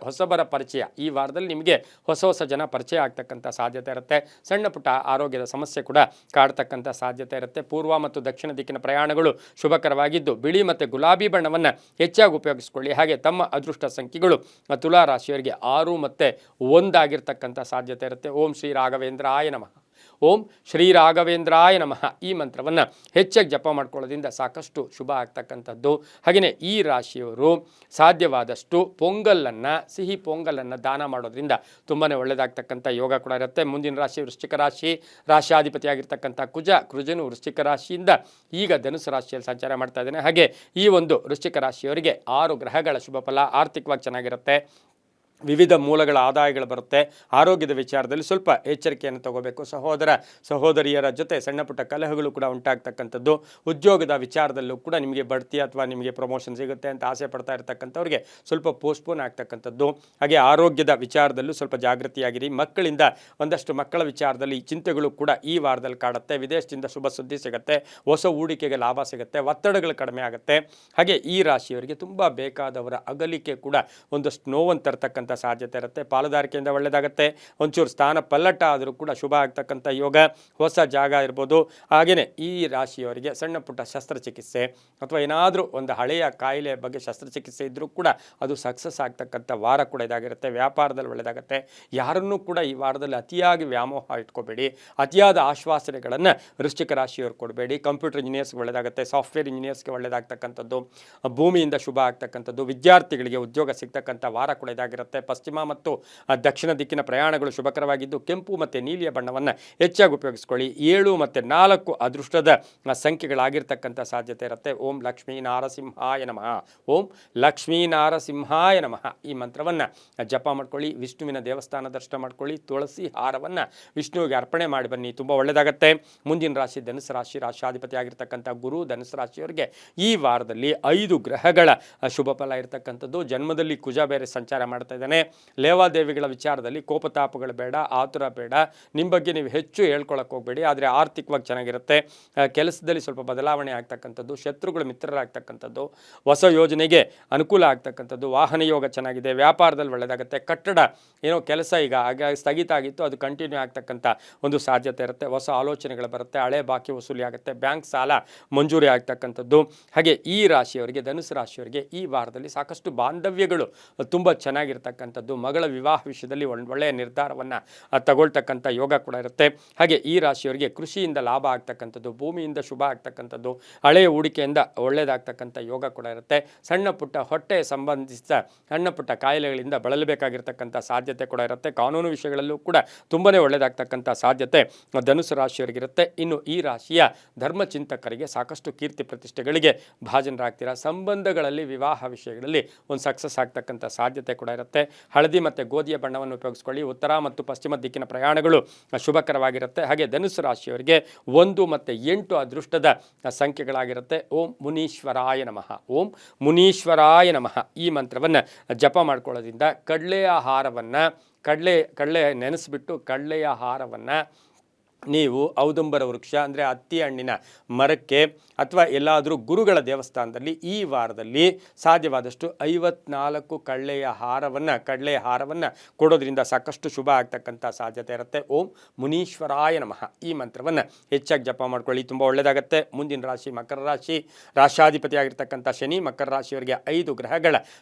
ಹೊಸಬರ ಪರಿಚಯ ಈ ವಾರದಲ್ಲಿ ನಿಮಗೆ ಹೊಸ ಜನ ಪರಿಚಯ ಆಗ್ತಕ್ಕಂಥ ಸಾಧ್ಯತೆ ಇರುತ್ತೆ. ಸಣ್ಣ ಪುಟ್ಟ ಆರೋಗ್ಯದ ಸಮಸ್ಯೆ ಕೂಡ ಕಾಡ್ತಕ್ಕಂಥ ಸಾಧ್ಯತೆ ಇರುತ್ತೆ. ಪೂರ್ವ ಮತ್ತು ದಕ್ಷಿಣ ದಿಕ್ಕಿನ ಪ್ರಯಾಣಗಳು ಶುಭಕರವಾಗಿದ್ದು ಬಿಳಿ ಮತ್ತು ಗುಲಾಬಿ ಬಣ್ಣವನ್ನು ಹೆಚ್ಚಾಗಿ ಉಪಯೋಗಿಸಿಕೊಳ್ಳಿ. ಹಾಗೆ ತಮ್ಮ ಅದೃಷ್ಟ ಸಂಖ್ಯೆಗಳು ತುಲಾರಾಶಿಯವರಿಗೆ 6 ಮತ್ತು 1 ಆಗಿರ್ತಕ್ಕಂಥ ಸಾಧ್ಯತೆ ಇರುತ್ತೆ. ಓಂ ಶ್ರೀ ರಾಘವೇಂದ್ರಾಯ ನಮಃ, ಓಂ ಶ್ರೀ ರಾಘವೇಂದ್ರಾಯ ನಮಃ ಈ ಮಂತ್ರವನ್ನು ಹೆಚ್ಚಾಗಿ ಜಪ ಮಾಡ್ಕೊಳ್ಳೋದ್ರಿಂದ ಸಾಕಷ್ಟು ಶುಭ ಆಗ್ತಕ್ಕಂಥದ್ದು. ಹಾಗೆಯೇ ಈ ರಾಶಿಯವರು ಸಾಧ್ಯವಾದಷ್ಟು ಪೊಂಗಲನ್ನು, ಸಿಹಿ ಪೊಂಗಲನ್ನು ದಾನ ಮಾಡೋದ್ರಿಂದ ತುಂಬಾ ಒಳ್ಳೆಯದಾಗ್ತಕ್ಕಂಥ ಯೋಗ ಕೂಡ ಇರುತ್ತೆ. ಮುಂದಿನ ರಾಶಿ ವೃಶ್ಚಿಕ ರಾಶಿ, ರಾಶಿಯಾಧಿಪತಿಯಾಗಿರ್ತಕ್ಕಂಥ ಕುಜನು ವೃಶ್ಚಿಕ ರಾಶಿಯಿಂದ ಈಗ ಧನುಸು ರಾಶಿಯಲ್ಲಿ ಸಂಚಾರ ಮಾಡ್ತಾ ಇದ್ದಾನೆ. ಹಾಗೆ ಈ ಒಂದು ವೃಶ್ಚಿಕ ರಾಶಿಯವರಿಗೆ 6 ಗ್ರಹಗಳ ಶುಭ ಫಲ, ಆರ್ಥಿಕವಾಗಿ ಚೆನ್ನಾಗಿರುತ್ತೆ, ವಿವಿಧ ಮೂಲಗಳ ಆದಾಯಗಳು ಬರುತ್ತೆ. ಆರೋಗ್ಯದ ವಿಚಾರದಲ್ಲಿ ಸ್ವಲ್ಪ ಎಚ್ಚರಿಕೆಯನ್ನು ತಗೋಬೇಕು. ಸಹೋದರಿಯರ ಜೊತೆ ಸಣ್ಣ ಪುಟ್ಟ ಕಲಹಗಳು ಕೂಡ ಉಂಟಾಗ್ತಕ್ಕಂಥದ್ದು. ಉದ್ಯೋಗದ ವಿಚಾರದಲ್ಲೂ ಕೂಡ ನಿಮಗೆ ಬಡ್ತಿ ಅಥವಾ ನಿಮಗೆ ಪ್ರಮೋಷನ್ ಸಿಗುತ್ತೆ ಅಂತ ಆಸೆ ಪಡ್ತಾ ಇರ್ತಕ್ಕಂಥವ್ರಿಗೆ ಸ್ವಲ್ಪ ಪೋಸ್ಟ್ಪೋನ್ ಆಗ್ತಕ್ಕಂಥದ್ದು. ಹಾಗೆ ಆರೋಗ್ಯದ ವಿಚಾರದಲ್ಲೂ ಸ್ವಲ್ಪ ಜಾಗೃತಿಯಾಗಿರಿ. ಮಕ್ಕಳಿಂದ ಒಂದಷ್ಟು ಮಕ್ಕಳ ವಿಚಾರದಲ್ಲಿ ಚಿಂತೆಗಳು ಕೂಡ ಈ ವಾರದಲ್ಲಿ ಕಾಡುತ್ತೆ. ವಿದೇಶದಿಂದ ಶುಭ ಸುದ್ದಿ ಸಿಗುತ್ತೆ, ಹೊಸ ಹೂಡಿಕೆಗೆ ಲಾಭ ಸಿಗುತ್ತೆ, ಒತ್ತಡಗಳು ಕಡಿಮೆ ಆಗುತ್ತೆ. ಹಾಗೆ ಈ ರಾಶಿಯವರಿಗೆ ತುಂಬ ಬೇಕಾದವರ ಅಗಲಿಕೆ ಕೂಡ ಒಂದಷ್ಟು ನೋವನ್ನು ತರ್ತಕ್ಕಂಥ ಸಾಧ್ಯತೆ ಇರುತ್ತೆ. ಪಾಲುದಾರಿಕೆಯಿಂದ ಒಳ್ಳೆಯದಾಗುತ್ತೆ. ಒಂಚೂರು ಸ್ಥಾನ ಪಲ್ಲಟ ಆದರೂ ಕೂಡ ಶುಭ ಆಗ್ತಕ್ಕಂಥ ಯೋಗ, ಹೊಸ ಜಾಗ ಇರ್ಬೋದು. ಹಾಗೆಯೇ ಈ ರಾಶಿಯವರಿಗೆ ಸಣ್ಣ ಪುಟ್ಟ ಶಸ್ತ್ರಚಿಕಿತ್ಸೆ ಅಥವಾ ಏನಾದರೂ ಒಂದು ಹಳೆಯ ಕಾಯಿಲೆ ಬಗ್ಗೆ ಶಸ್ತ್ರಚಿಕಿತ್ಸೆ ಇದ್ದರೂ ಕೂಡ ಅದು ಸಕ್ಸಸ್ ಆಗ್ತಕ್ಕಂಥ ವಾರ ಕೂಡ ಇದಾಗಿರುತ್ತೆ. ವ್ಯಾಪಾರದಲ್ಲಿ ಒಳ್ಳೆಯದಾಗುತ್ತೆ. ಯಾರನ್ನೂ ಕೂಡ ಈ ವಾರದಲ್ಲಿ ಅತಿಯಾಗಿ ವ್ಯಾಮೋಹ ಇಟ್ಕೋಬೇಡಿ. ಅತಿಯಾದ ಆಶ್ವಾಸನೆಗಳನ್ನು ವೃಶ್ಚಿಕ ರಾಶಿಯವರು ಕೊಡಬೇಡಿ. ಕಂಪ್ಯೂಟರ್ ಇಂಜಿನಿಯರ್ಸ್ಗೆ ಒಳ್ಳೆಯದಾಗುತ್ತೆ, ಸಾಫ್ಟ್ವೇರ್ ಇಂಜಿನಿಯರ್ಸ್ಗೆ ಒಳ್ಳೆಯದಾಗ್ತಕ್ಕಂಥದ್ದು, ಭೂಮಿಯಿಂದ ಶುಭ ಆಗ್ತಕ್ಕಂಥದ್ದು, ವಿದ್ಯಾರ್ಥಿಗಳಿಗೆ ಉದ್ಯೋಗ ಸಿಗ್ತಕ್ಕಂಥ ವಾರ ಕೂಡ ಇದಾಗಿರುತ್ತೆ. ಪಶ್ಚಿಮ ಮತ್ತು ದಕ್ಷಿಣ ದಿಕ್ಕಿನ ಪ್ರಯಾಣಗಳು ಶುಭಕರವಾಗಿದ್ದು ಕೆಂಪು ಮತ್ತು ನೀಲಿಯ ಬಣ್ಣವನ್ನು ಹೆಚ್ಚಾಗಿ ಉಪಯೋಗಿಸ್ಕೊಳ್ಳಿ. 7 ಮತ್ತು 4 ಅದೃಷ್ಟದ ಸಂಖ್ಯೆಗಳಾಗಿರ್ತಕ್ಕಂಥ ಸಾಧ್ಯತೆ ಇರುತ್ತೆ. ಓಂ ಲಕ್ಷ್ಮೀ ನಾರಸಿಂಹಾಯ ನಮಃ, ಓಂ ಲಕ್ಷ್ಮೀ ನಾರಸಿಂಹಾಯ ನಮಃ ಈ ಮಂತ್ರವನ್ನು ಜಪ ಮಾಡ್ಕೊಳ್ಳಿ. ವಿಷ್ಣುವಿನ ದೇವಸ್ಥಾನ ದರ್ಶನ ಮಾಡ್ಕೊಳ್ಳಿ. ತುಳಸಿ ಹಾರವನ್ನು ವಿಷ್ಣುವಿಗೆ ಅರ್ಪಣೆ ಮಾಡಿ ಬನ್ನಿ, ತುಂಬ ಒಳ್ಳೆಯದಾಗತ್ತೆ. ಮುಂದಿನ ರಾಶಿ ಧನುಸು ರಾಶಿ, ರಾಶಿಯಾಧಿಪತಿ ಆಗಿರ್ತಕ್ಕಂಥ ಗುರು ಧನುಸು ರಾಶಿಯವರಿಗೆ ಈ ವಾರದಲ್ಲಿ 5 ಗ್ರಹಗಳ ಶುಭ ಫಲ ಇರತಕ್ಕಂಥದ್ದು. ಜನ್ಮದಲ್ಲಿ ಕುಜ ಬೇರೆ ಸಂಚಾರ ಮಾಡ್ತಾ ಇದ್ದಾನೆ. ಲೇವಾದೇವಿಗಳ ವಿಚಾರದಲ್ಲಿ ಕೋಪತಾಪಗಳು ಬೇಡ, ಆತುರ ಬೇಡ. ನಿಮ್ಮ ಬಗ್ಗೆ ನೀವು ಹೆಚ್ಚು ಹೇಳ್ಕೊಳಕ್ಕೆ ಹೋಗಬೇಡಿ. ಆದರೆ ಆರ್ಥಿಕವಾಗಿ ಚೆನ್ನಾಗಿರುತ್ತೆ. ಕೆಲಸದಲ್ಲಿ ಸ್ವಲ್ಪ ಬದಲಾವಣೆ ಆಗ್ತಕ್ಕಂಥದ್ದು, ಶತ್ರುಗಳು ಮಿತ್ರರಾಗ್ತಕ್ಕಂಥದ್ದು, ಹೊಸ ಯೋಜನೆಗೆ ಅನುಕೂಲ ಆಗ್ತಕ್ಕಂಥದ್ದು, ವಾಹನ ಯೋಗ ಚೆನ್ನಾಗಿದೆ, ವ್ಯಾಪಾರದಲ್ಲಿ ಒಳ್ಳೆಯದಾಗುತ್ತೆ. ಕಟ್ಟಡ ಏನೋ ಕೆಲಸ ಈಗ ಸ್ಥಗಿತ ಆಗಿತ್ತು, ಅದು ಕಂಟಿನ್ಯೂ ಆಗ್ತಕ್ಕಂಥ ಒಂದು ಸಾಧ್ಯತೆ ಇರುತ್ತೆ. ಹೊಸ ಆಲೋಚನೆಗಳು ಬರುತ್ತೆ, ಹಳೆ ಬಾಕಿ ವಸೂಲಿ ಆಗುತ್ತೆ, ಬ್ಯಾಂಕ್ ಸಾಲ ಮಂಜೂರಿ ಆಗ್ತಕ್ಕಂಥದ್ದು. ಹಾಗೆ ಈ ರಾಶಿಯವರಿಗೆ, ಧನುಸು ರಾಶಿಯವರಿಗೆ ಈ ವಾರದಲ್ಲಿ ಸಾಕಷ್ಟು ಬಾಂಧವ್ಯಗಳು ತುಂಬ ಚೆನ್ನಾಗಿರ್ತಕ್ಕಂಥದ್ದು. ಮಗಳ ವಿವಾಹ ವಿಷಯದಲ್ಲಿ ಒಳ್ಳೆಯ ನಿರ್ಧಾರವನ್ನು ತಗೊಳ್ತಕ್ಕಂಥ ಯೋಗ ಕೂಡ ಇರುತ್ತೆ. ಹಾಗೆ ಈ ರಾಶಿಯವರಿಗೆ ಕೃಷಿಯಿಂದ ಲಾಭ ಆಗ್ತಕ್ಕಂಥದ್ದು, ಭೂಮಿಯಿಂದ ಶುಭ ಆಗ್ತಕ್ಕಂಥದ್ದು, ಹಳೆಯ ಹೂಡಿಕೆಯಿಂದ ಒಳ್ಳೆಯದಾಗ್ತಕ್ಕಂಥ ಯೋಗ ಕೂಡ ಇರುತ್ತೆ. ಸಣ್ಣ ಪುಟ್ಟ ಹೊಟ್ಟೆ ಸಂಬಂಧಿಸಿದ ಸಣ್ಣ ಪುಟ್ಟ ಕಾಯಿಲೆಗಳಿಂದ ಬಳಲಬೇಕಾಗಿರ್ತಕ್ಕಂಥ ಸಾಧ್ಯತೆ ಕೂಡ ಇರುತ್ತೆ. ಕಾನೂನು ವಿಷಯಗಳಲ್ಲೂ ಕೂಡ ತುಂಬಾ ಒಳ್ಳೆಯದಾಗ್ತಕ್ಕಂಥ ಸಾಧ್ಯತೆ ಧನುಸು ರಾಶಿಯವರಿಗಿರುತ್ತೆ. ಇನ್ನು ಈ ರಾಶಿಯ ಧರ್ಮಚಿಂತಕರಿಗೆ ಸಾಕಷ್ಟು ಕೀರ್ತಿ ಪ್ರತಿಷ್ಠೆಗಳಿಗೆ ಭಾಜನರಾಗ್ತೀರಾ. ಸಂಬಂಧಗಳಲ್ಲಿ, ವಿವಾಹ ವಿಷಯಗಳಲ್ಲಿ ಒಂದು ಸಕ್ಸಸ್ ಆಗ್ತಕ್ಕಂಥ ಸಾಧ್ಯತೆ ಕೂಡ ಇರುತ್ತೆ. ಹಳದಿ ಮತ್ತು ಗೋಧಿಯ ಬಣ್ಣವನ್ನು ಉಪಯೋಗಿಸ್ಕೊಳ್ಳಿ. ಉತ್ತರ ಮತ್ತು ಪಶ್ಚಿಮ ದಿಕ್ಕಿನ ಪ್ರಯಾಣಗಳು ಶುಭಕರವಾಗಿರುತ್ತೆ. ಹಾಗೆ ಧನುಸು ರಾಶಿಯವರಿಗೆ 1 ಮತ್ತು 8 ಅದೃಷ್ಟದ ಸಂಖ್ಯೆಗಳಾಗಿರುತ್ತೆ. ಓಂ ಮುನೀಶ್ವರಾಯ ನಮಃ, ಓಂ ಮುನೀಶ್ವರಾಯ ನಮಃ ಈ ಮಂತ್ರವನ್ನು ಜಪ ಮಾಡ್ಕೊಳ್ಳೋದ್ರಿಂದ ಕಡಲೆಯ ಹಾರವನ್ನು ಕಡಲೆ ನೆನೆಸ್ಬಿಟ್ಟು ಕಡಲೆಯ ಹಾರವನ್ನು ನೀವು ಔದುಂಬರ ವೃಕ್ಷ ಅಂದರೆ ಹತ್ತಿ ಹಣ್ಣಿನ ಮರಕ್ಕೆ ಅಥವಾ ಎಲ್ಲಾದರೂ ಗುರುಗಳ ದೇವಸ್ಥಾನದಲ್ಲಿ ಈ ವಾರದಲ್ಲಿ ಸಾಧ್ಯವಾದಷ್ಟು 54 ಕಡಲೆಯ ಹಾರವನ್ನು ಕೊಡೋದ್ರಿಂದ ಸಾಕಷ್ಟು ಶುಭ ಆಗ್ತಕ್ಕಂಥ ಸಾಧ್ಯತೆ ಇರುತ್ತೆ. ಓಂ ಮುನೀಶ್ವರಾಯ ನಮಃ ಈ ಮಂತ್ರವನ್ನು ಹೆಚ್ಚಾಗಿ ಜಪ ಮಾಡ್ಕೊಳ್ಳಿ, ತುಂಬ ಒಳ್ಳೆಯದಾಗುತ್ತೆ. ಮುಂದಿನ ರಾಶಿ ಮಕರ ರಾಶಿ, ರಾಶಿಯಾಧಿಪತಿ ಆಗಿರ್ತಕ್ಕಂಥ ಶನಿ. ಮಕರ ರಾಶಿಯವರಿಗೆ 5 ಗ್ರಹಗಳ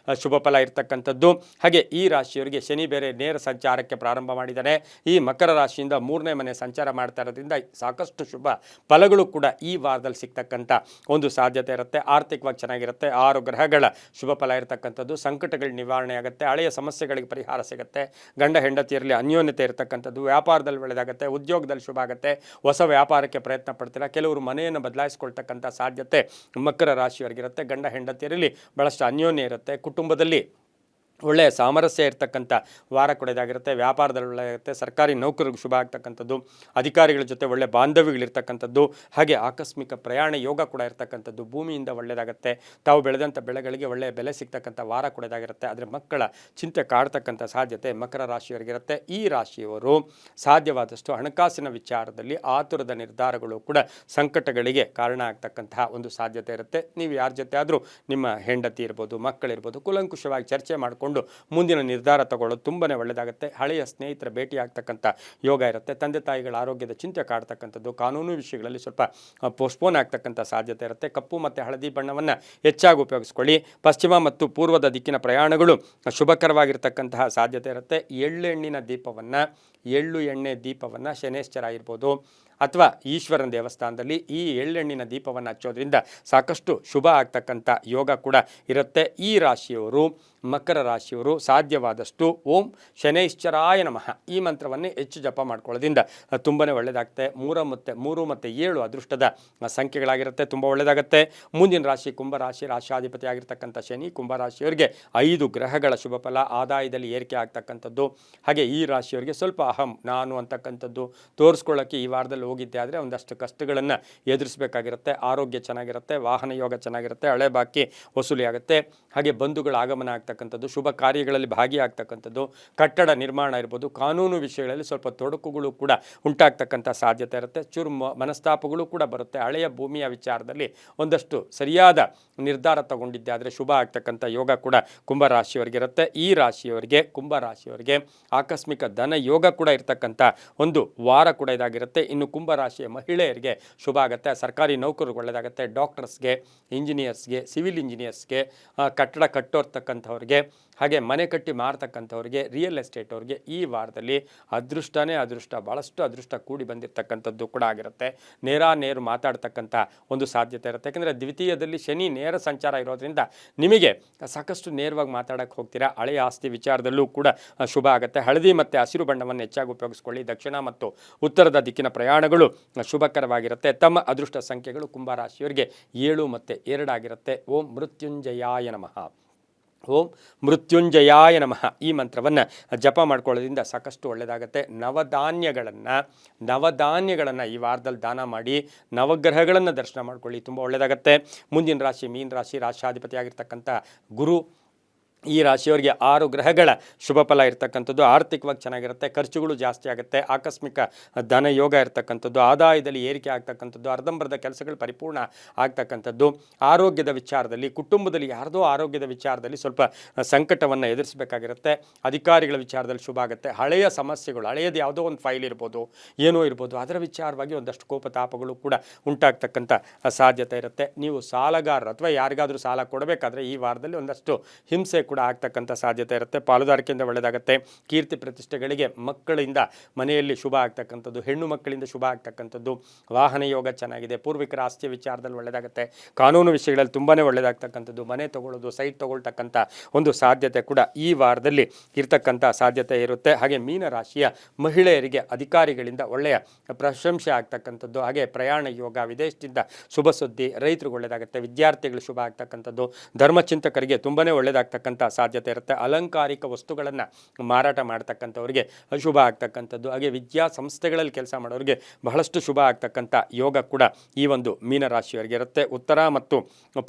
ಶುಭ ಫಲ ಇರತಕ್ಕಂಥದ್ದು. ಹಾಗೆ ಈ ರಾಶಿಯವರಿಗೆ ಶನಿ ಬೇರೆ ನೇರ ಸಂಚಾರಕ್ಕೆ ಪ್ರಾರಂಭ ಮಾಡಿದ್ದಾನೆ. ಈ ಮಕರ ರಾಶಿಯಿಂದ 3ನೇ ಮನೆ ಸಂಚಾರ ಮಾಡ್ತಾ ಇರೋದ್ರಿಂದ ಸಾಕಷ್ಟು ಶುಭ ಫಲಗಳು ಕೂಡ ಈ ವಾರದಲ್ಲಿ ಸಿಗ್ತಕ್ಕಂಥ ಒಂದು ಸಾಧ್ಯತೆ ಇರುತ್ತೆ. ಆರ್ಥಿಕವಾಗಿ ಚೆನ್ನಾಗಿರುತ್ತೆ. 6 ಗ್ರಹಗಳ ಶುಭ ಫಲ ಇರತಕ್ಕಂಥದ್ದು. ಸಂಕಟಗಳ ನಿವಾರಣೆ ಆಗುತ್ತೆ, ಹಳೆಯ ಸಮಸ್ಯೆಗಳಿಗೆ ಪರಿಹಾರ ಸಿಗುತ್ತೆ, ಗಂಡ ಹೆಂಡತಿಯರಲ್ಲಿ ಅನ್ಯೋನ್ಯತೆ ಇರತಕ್ಕಂಥದ್ದು, ವ್ಯಾಪಾರದಲ್ಲಿ ಒಳ್ಳೆಯದಾಗುತ್ತೆ, ಉದ್ಯೋಗದಲ್ಲಿ ಶುಭ ಆಗುತ್ತೆ, ಹೊಸ ವ್ಯಾಪಾರಕ್ಕೆ ಪ್ರಯತ್ನ ಪಡ್ತೀರಾ. ಕೆಲವರು ಮನೆಯನ್ನು ಬದಲಾಯಿಸ್ಕೊಳ್ತಕ್ಕಂಥ ಸಾಧ್ಯತೆ ಮಕರ ರಾಶಿಯವರಿಗಿರುತ್ತೆ. ಗಂಡ ಹೆಂಡತಿಯರಲ್ಲಿ ಬಹಳಷ್ಟು ಅನ್ಯೋನ್ಯ ಇರುತ್ತೆ. ಕುಟುಂಬದಲ್ಲಿ ಒಳ್ಳೆಯ ಸಾಮರಸ್ಯ ಇರ್ತಕ್ಕಂಥ ವಾರ ಕೂಡ ಇದಾಗಿರುತ್ತೆ. ವ್ಯಾಪಾರದಲ್ಲಿ ಒಳ್ಳೆಯದಾಗುತ್ತೆ. ಸರ್ಕಾರಿ ನೌಕರರಿಗೆ ಶುಭ ಆಗ್ತಕ್ಕಂಥದ್ದು, ಅಧಿಕಾರಿಗಳ ಜೊತೆ ಒಳ್ಳೆಯ ಬಾಂಧವ್ಯಗಳಿರ್ತಕ್ಕಂಥದ್ದು, ಹಾಗೆ ಆಕಸ್ಮಿಕ ಪ್ರಯಾಣ ಯೋಗ ಕೂಡ ಇರ್ತಕ್ಕಂಥದ್ದು, ಭೂಮಿಯಿಂದ ಒಳ್ಳೆಯದಾಗುತ್ತೆ. ತಾವು ಬೆಳೆದಂಥ ಬೆಳೆಗಳಿಗೆ ಒಳ್ಳೆಯ ಬೆಲೆ ಸಿಗ್ತಕ್ಕಂಥ ವಾರ ಕೂಡ ಇದಾಗಿರುತ್ತೆ. ಆದರೆ ಮಕ್ಕಳ ಚಿಂತೆ ಕಾಡ್ತಕ್ಕಂಥ ಸಾಧ್ಯತೆ ಮಕರ ರಾಶಿಯವರಿಗಿರುತ್ತೆ. ಈ ರಾಶಿಯವರು ಸಾಧ್ಯವಾದಷ್ಟು ಹಣಕಾಸಿನ ವಿಚಾರದಲ್ಲಿ ಆತುರದ ನಿರ್ಧಾರಗಳು ಕೂಡ ಸಂಕಟಗಳಿಗೆ ಕಾರಣ ಆಗ್ತಕ್ಕಂತಹ ಒಂದು ಸಾಧ್ಯತೆ ಇರುತ್ತೆ. ನೀವು ಯಾರ ಜೊತೆ ಆದರೂ ನಿಮ್ಮ ಹೆಂಡತಿ ಇರ್ಬೋದು, ಮಕ್ಕಳಿರ್ಬೋದು, ಕೂಲಂಕುಷವಾಗಿ ಚರ್ಚೆ ಮಾಡ್ಕೊಂಡು ಮಾಡಿಕೊಂಡು ಮುಂದಿನ ನಿರ್ಧಾರ ತಗೊಳ್ಳೋದು ತುಂಬಾ ಒಳ್ಳೆಯದಾಗುತ್ತೆ. ಹಳೆಯ ಸ್ನೇಹಿತರ ಭೇಟಿ ಆಗ್ತಕ್ಕಂಥ ಯೋಗ ಇರುತ್ತೆ. ತಂದೆ ತಾಯಿಗಳ ಆರೋಗ್ಯದ ಚಿಂತೆ ಕಾಡ್ತಕ್ಕಂಥದ್ದು, ಕಾನೂನು ವಿಷಯಗಳಲ್ಲಿ ಸ್ವಲ್ಪ ಪೋಸ್ಟ್ಪೋನ್ ಆಗ್ತಕ್ಕಂಥ ಸಾಧ್ಯತೆ ಇರುತ್ತೆ. ಕಪ್ಪು ಮತ್ತು ಹಳದಿ ಬಣ್ಣವನ್ನು ಹೆಚ್ಚಾಗಿ ಉಪಯೋಗಿಸ್ಕೊಳ್ಳಿ. ಪಶ್ಚಿಮ ಮತ್ತು ಪೂರ್ವದ ದಿಕ್ಕಿನ ಪ್ರಯಾಣಗಳು ಶುಭಕರವಾಗಿರ್ತಕ್ಕಂತಹ ಸಾಧ್ಯತೆ ಇರುತ್ತೆ. ಎಳ್ಳು ಎಣ್ಣೆ ದೀಪವನ್ನು ಶನೇಶ್ವರ ಇರ್ಬೋದು ಅಥವಾ ಈಶ್ವರನ ದೇವಸ್ಥಾನದಲ್ಲಿ ಈ ಎಳ್ಳೆಣ್ಣಿನ ದೀಪವನ್ನು ಹಚ್ಚೋದ್ರಿಂದ ಸಾಕಷ್ಟು ಶುಭ ಆಗ್ತಕ್ಕಂಥ ಯೋಗ ಕೂಡ ಇರುತ್ತೆ. ಈ ರಾಶಿಯವರು, ಮಕರ ರಾಶಿಯವರು ಸಾಧ್ಯವಾದಷ್ಟು ಓಂ ಶನೈಶ್ಚರಾಯ ನಮಃ ಈ ಮಂತ್ರವನ್ನೇ ಹೆಚ್ಚು ಜಪ ಮಾಡ್ಕೊಳ್ಳೋದ್ರಿಂದ ತುಂಬಾ ಒಳ್ಳೆಯದಾಗುತ್ತೆ. 3 ಮತ್ತು 7 ಅದೃಷ್ಟದ ಸಂಖ್ಯೆಗಳಾಗಿರುತ್ತೆ, ತುಂಬ ಒಳ್ಳೆಯದಾಗುತ್ತೆ. ಮುಂದಿನ ರಾಶಿ ಕುಂಭರಾಶಿ, ರಾಶಾಧಿಪತಿ ಆಗಿರ್ತಕ್ಕಂಥ ಶನಿ. ಕುಂಭರಾಶಿಯವರಿಗೆ 5 ಗ್ರಹಗಳ ಶುಭ ಫಲ, ಆದಾಯದಲ್ಲಿ ಏರಿಕೆ ಆಗ್ತಕ್ಕಂಥದ್ದು. ಹಾಗೆ ಈ ರಾಶಿಯವರಿಗೆ ಸ್ವಲ್ಪ ನಾನು ಅಂತಕ್ಕಂಥದ್ದು ತೋರಿಸ್ಕೊಳ್ಳೋಕ್ಕೆ ಈ ವಾರದಲ್ಲಿ ಹೋಗಿದ್ದೆ ಆದರೆ ಒಂದಷ್ಟು ಕಷ್ಟಗಳನ್ನು ಎದುರಿಸಬೇಕಾಗಿರುತ್ತೆ. ಆರೋಗ್ಯ ಚೆನ್ನಾಗಿರುತ್ತೆ, ವಾಹನ ಯೋಗ ಚೆನ್ನಾಗಿರುತ್ತೆ, ಹಳೆ ಬಾಕಿ ವಸೂಲಿ ಆಗುತ್ತೆ. ಹಾಗೆ ಬಂಧುಗಳ ಆಗಮನ ಆಗ್ತಕ್ಕಂಥದ್ದು, ಶುಭ ಕಾರ್ಯಗಳಲ್ಲಿ ಭಾಗಿಯಾಗ್ತಕ್ಕಂಥದ್ದು, ಕಟ್ಟಡ ನಿರ್ಮಾಣ ಇರ್ಬೋದು, ಕಾನೂನು ವಿಷಯಗಳಲ್ಲಿ ಸ್ವಲ್ಪ ತೊಡಕುಗಳು ಕೂಡ ಉಂಟಾಗ್ತಕ್ಕಂಥ ಸಾಧ್ಯತೆ ಇರುತ್ತೆ. ಚೂರು ಮನಸ್ತಾಪಗಳು ಕೂಡ ಬರುತ್ತೆ. ಹಳೆಯ ಭೂಮಿಯ ವಿಚಾರದಲ್ಲಿ ಒಂದಷ್ಟು ಸರಿಯಾದ ನಿರ್ಧಾರ ತಗೊಂಡಿದ್ದೆ ಆದರೆ ಶುಭ ಆಗ್ತಕ್ಕಂಥ ಯೋಗ ಕೂಡ ಕುಂಭರಾಶಿಯವರಿಗಿರುತ್ತೆ. ಈ ರಾಶಿಯವರಿಗೆ, ಕುಂಭರಾಶಿಯವರಿಗೆ ಆಕಸ್ಮಿಕ ಧನ ಯೋಗ ಕೂಡ ಇರ್ತಕ್ಕಂಥ ಒಂದು ವಾರ ಕೂಡ ಇದಾಗಿರುತ್ತೆ. ಇನ್ನು ಕುಂಭರಾಶಿಯ ಮಹಿಳೆಯರಿಗೆ ಶುಭ ಆಗುತ್ತೆ. ಸರ್ಕಾರಿ ನೌಕರರಿಗೆ ಒಳ್ಳೆಯದಾಗುತ್ತೆ. ಡಾಕ್ಟರ್ಸ್ಗೆ, ಇಂಜಿನಿಯರ್ಸ್ಗೆ, ಸಿವಿಲ್ ಇಂಜಿನಿಯರ್ಸ್ಗೆ, ಕಟ್ಟಡ ಕಟ್ಟೋರ್ತಕ್ಕಂಥವ್ರಿಗೆ, ಹಾಗೆ ಮನೆ ಕಟ್ಟಿ ಮಾರ್ತಕ್ಕಂಥವ್ರಿಗೆ, ರಿಯಲ್ ಎಸ್ಟೇಟ್ ಅವ್ರಿಗೆ ಈ ವಾರದಲ್ಲಿ ಅದೃಷ್ಟನೇ ಅದೃಷ್ಟ, ಭಾಳಷ್ಟು ಅದೃಷ್ಟ ಕೂಡಿ ಬಂದಿರತಕ್ಕಂಥದ್ದು ಕೂಡ ಆಗಿರುತ್ತೆ. ನೇರು ಮಾತಾಡ್ತಕ್ಕಂಥ ಒಂದು ಸಾಧ್ಯತೆ ಇರುತ್ತೆ. ಯಾಕೆಂದರೆ ದ್ವಿತೀಯದಲ್ಲಿ ಶನಿ ನೇರ ಸಂಚಾರ ಇರೋದ್ರಿಂದ ನಿಮಗೆ ಸಾಕಷ್ಟು ನೇರವಾಗಿ ಮಾತಾಡೋಕ್ಕೆ ಹೋಗ್ತೀರಾ. ಹಳೆಯ ಆಸ್ತಿ ವಿಚಾರದಲ್ಲೂ ಕೂಡ ಶುಭ ಆಗುತ್ತೆ. ಹಳದಿ ಮತ್ತು ಹಸಿರು ಬಣ್ಣವನ್ನು ಹೆಚ್ಚಾಗಿ ಉಪಯೋಗಿಸ್ಕೊಳ್ಳಿ. ದಕ್ಷಿಣ ಮತ್ತು ಉತ್ತರದ ದಿಕ್ಕಿನ ಪ್ರಯಾಣಗಳು ಶುಭಕರವಾಗಿರುತ್ತೆ. ತಮ್ಮ ಅದೃಷ್ಟ ಸಂಖ್ಯೆಗಳು ಕುಂಭರಾಶಿಯವರಿಗೆ 7 ಮತ್ತು 2 ಆಗಿರುತ್ತೆ. ಓಂ ಮೃತ್ಯುಂಜಯಾಯ ನಮಃ. ಓಂ ಮೃತ್ಯುಂಜಯಾಯ ನಮಃ ಈ ಮಂತ್ರವನ್ನು ಜಪ ಮಾಡ್ಕೊಳ್ಳೋದ್ರಿಂದ ಸಾಕಷ್ಟು ಒಳ್ಳೆಯದಾಗುತ್ತೆ. ನವಧಾನ್ಯಗಳನ್ನು ಈ ವಾರದಲ್ಲಿ ದಾನ ಮಾಡಿ ನವಗ್ರಹಗಳನ್ನು ದರ್ಶನ ಮಾಡ್ಕೊಳ್ಳಿ, ತುಂಬ ಒಳ್ಳೆಯದಾಗುತ್ತೆ. ಮುಂದಿನ ರಾಶಿ ಮೀನ ರಾಶಿ, ರಾಶಾಧಿಪತಿ ಆಗಿರ್ತಕ್ಕಂಥ ಗುರು. ಈ ರಾಶಿಯವರಿಗೆ 6 ಗ್ರಹಗಳ ಶುಭ ಫಲ ಇರ್ತಕ್ಕಂಥದ್ದು. ಆರ್ಥಿಕವಾಗಿ ಚೆನ್ನಾಗಿರುತ್ತೆ, ಖರ್ಚುಗಳು ಜಾಸ್ತಿ ಆಗುತ್ತೆ, ಆಕಸ್ಮಿಕ ಧನ ಯೋಗ ಇರ್ತಕ್ಕಂಥದ್ದು, ಆದಾಯದಲ್ಲಿ ಏರಿಕೆ ಆಗ್ತಕ್ಕಂಥದ್ದು, ಅರ್ಧಂಬರ್ಧ ಕೆಲಸಗಳು ಪರಿಪೂರ್ಣ ಆಗ್ತಕ್ಕಂಥದ್ದು. ಆರೋಗ್ಯದ ವಿಚಾರದಲ್ಲಿ, ಕುಟುಂಬದಲ್ಲಿ ಯಾರ್ದೋ ಆರೋಗ್ಯದ ವಿಚಾರದಲ್ಲಿ ಸ್ವಲ್ಪ ಸಂಕಟವನ್ನು ಎದುರಿಸಬೇಕಾಗಿರುತ್ತೆ. ಅಧಿಕಾರಿಗಳ ವಿಚಾರದಲ್ಲಿ ಶುಭ ಆಗುತ್ತೆ. ಹಳೆಯ ಸಮಸ್ಯೆಗಳು, ಹಳೆಯದು ಯಾವುದೋ ಒಂದು ಫೈಲ್ ಇರ್ಬೋದು, ಏನೋ ಇರ್ಬೋದು, ಅದರ ವಿಚಾರವಾಗಿ ಒಂದಷ್ಟು ಕೋಪತಾಪಗಳು ಕೂಡ ಉಂಟಾಗ್ತಕ್ಕಂಥ ಸಾಧ್ಯತೆ ಇರುತ್ತೆ. ನೀವು ಸಾಲಗಾರರು ಅಥವಾ ಯಾರಿಗಾದರೂ ಸಾಲ ಕೊಡಬೇಕಾದ್ರೆ ಈ ವಾರದಲ್ಲಿ ಒಂದಷ್ಟು ಹಿಂಸೆ ಕೂಡ ಆಗ್ತಕ್ಕಂಥ ಸಾಧ್ಯತೆ ಇರುತ್ತೆ. ಪಾಲುದಾರಿಕೆಯಿಂದ ಒಳ್ಳೆಯದಾಗುತ್ತೆ. ಕೀರ್ತಿ ಪ್ರತಿಷ್ಠೆಗಳಿಗೆ ಮಕ್ಕಳಿಂದ ಮನೆಯಲ್ಲಿ ಶುಭ ಆಗ್ತಕ್ಕಂಥದ್ದು, ಹೆಣ್ಣು ಮಕ್ಕಳಿಂದ ಶುಭ ಆಗ್ತಕ್ಕಂಥದ್ದು. ವಾಹನ ಯೋಗ ಚೆನ್ನಾಗಿದೆ. ಪೂರ್ವಿಕರ ಆಸ್ತಿ ವಿಚಾರದಲ್ಲಿ ಒಳ್ಳೆಯದಾಗುತ್ತೆ. ಕಾನೂನು ವಿಷಯಗಳಲ್ಲಿ ತುಂಬಾ ಒಳ್ಳೆಯದಾಗ್ತಕ್ಕಂಥದ್ದು. ಮನೆ ತಗೊಳ್ಳೋದು, ಸೈಟ್ ತಗೊಳ್ತಕ್ಕಂಥ ಒಂದು ಸಾಧ್ಯತೆ ಕೂಡ ಈ ವಾರದಲ್ಲಿ ಇರ್ತಕ್ಕಂಥ ಸಾಧ್ಯತೆ ಇರುತ್ತೆ. ಹಾಗೆ ಮೀನ ರಾಶಿಯ ಮಹಿಳೆಯರಿಗೆ ಅಧಿಕಾರಿಗಳಿಂದ ಒಳ್ಳೆಯ ಪ್ರಶಂಸೆ ಆಗ್ತಕ್ಕಂಥದ್ದು. ಹಾಗೆ ಪ್ರಯಾಣ ಯೋಗ, ವಿದೇಶದಿಂದ ಶುಭ ಸುದ್ದಿ, ರೈತರಿಗೆ ಒಳ್ಳೆಯದಾಗುತ್ತೆ. ವಿದ್ಯಾರ್ಥಿಗಳು ಶುಭ ಆಗ್ತಕ್ಕಂಥದ್ದು. ಧರ್ಮಚಿಂತಕರಿಗೆ ತುಂಬಾ ಒಳ್ಳೆಯದಾಗ್ತಕ್ಕಂಥ ಸಾಧ್ಯತೆ ಇರುತ್ತೆ. ಅಲಂಕಾರಿಕ ವಸ್ತುಗಳನ್ನು ಮಾರಾಟ ಮಾಡ್ತಕ್ಕಂಥವ್ರಿಗೆ ಶುಭ ಆಗ್ತಕ್ಕಂಥದ್ದು. ಹಾಗೆ ವಿದ್ಯಾ ಸಂಸ್ಥೆಗಳಲ್ಲಿ ಕೆಲಸ ಮಾಡೋರಿಗೆ ಬಹಳಷ್ಟು ಶುಭ ಆಗ್ತಕ್ಕಂಥ ಯೋಗ ಕೂಡ ಈ ಒಂದು ಮೀನರಾಶಿಯವರಿಗೆ ಇರುತ್ತೆ. ಉತ್ತರ ಮತ್ತು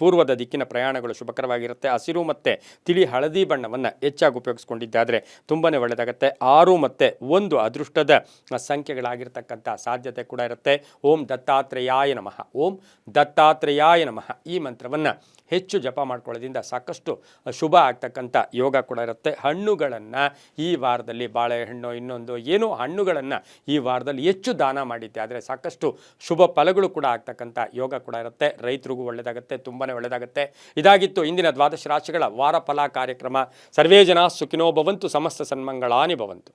ಪೂರ್ವದ ದಿಕ್ಕಿನ ಪ್ರಯಾಣಗಳು ಶುಭಕರವಾಗಿರುತ್ತೆ. ಹಸಿರು ಮತ್ತು ತಿಳಿ ಹಳದಿ ಬಣ್ಣವನ್ನು ಹೆಚ್ಚಾಗಿ ಉಪಯೋಗಿಸ್ಕೊಂಡಿದ್ದಾದರೆ ತುಂಬಾ ಒಳ್ಳೆಯದಾಗುತ್ತೆ. 6 ಮತ್ತು 1 ಅದೃಷ್ಟದ ಸಂಖ್ಯೆಗಳಾಗಿರ್ತಕ್ಕಂಥ ಸಾಧ್ಯತೆ ಕೂಡ ಇರುತ್ತೆ. ಓಂ ದತ್ತಾತ್ರೇಯಾಯ ನಮಃ. ಓಂ ದತ್ತಾತ್ರೇಯಾಯ ನಮಃ ಈ ಮಂತ್ರವನ್ನು ಹೆಚ್ಚು ಜಪ ಮಾಡ್ಕೊಳ್ಳೋದ್ರಿಂದ ಸಾಕಷ್ಟು ಶುಭ ಆಗ್ತಕ್ಕಂಥ ಯೋಗ ಕೂಡ ಇರುತ್ತೆ. ಹಣ್ಣುಗಳನ್ನು ಈ ವಾರದಲ್ಲಿ, ಬಾಳೆಹಣ್ಣು ಇನ್ನೊಂದು ಏನೋ ಹಣ್ಣುಗಳನ್ನು ಈ ವಾರದಲ್ಲಿ ಹೆಚ್ಚು ದಾನ ಮಾಡಿದ್ದೆ ಆದರೆ ಸಾಕಷ್ಟು ಶುಭ ಫಲಗಳು ಕೂಡ ಆಗ್ತಕ್ಕಂಥ ಯೋಗ ಕೂಡ ಇರುತ್ತೆ. ರೈತರಿಗೂ ಒಳ್ಳೆಯದಾಗುತ್ತೆ, ತುಂಬಾ ಒಳ್ಳೆಯದಾಗುತ್ತೆ. ಇದಾಗಿತ್ತು ಇಂದಿನ ದ್ವಾದಶ ರಾಶಿಗಳ ವಾರ ಫಲ ಕಾರ್ಯಕ್ರಮ. ಸರ್ವೇ ಜನ ಸುಖಿನೋ ಭವಂತು, ಸಮಸ್ತ ಸನ್ಮಂಗಳಾನಿ ಭವಂತು.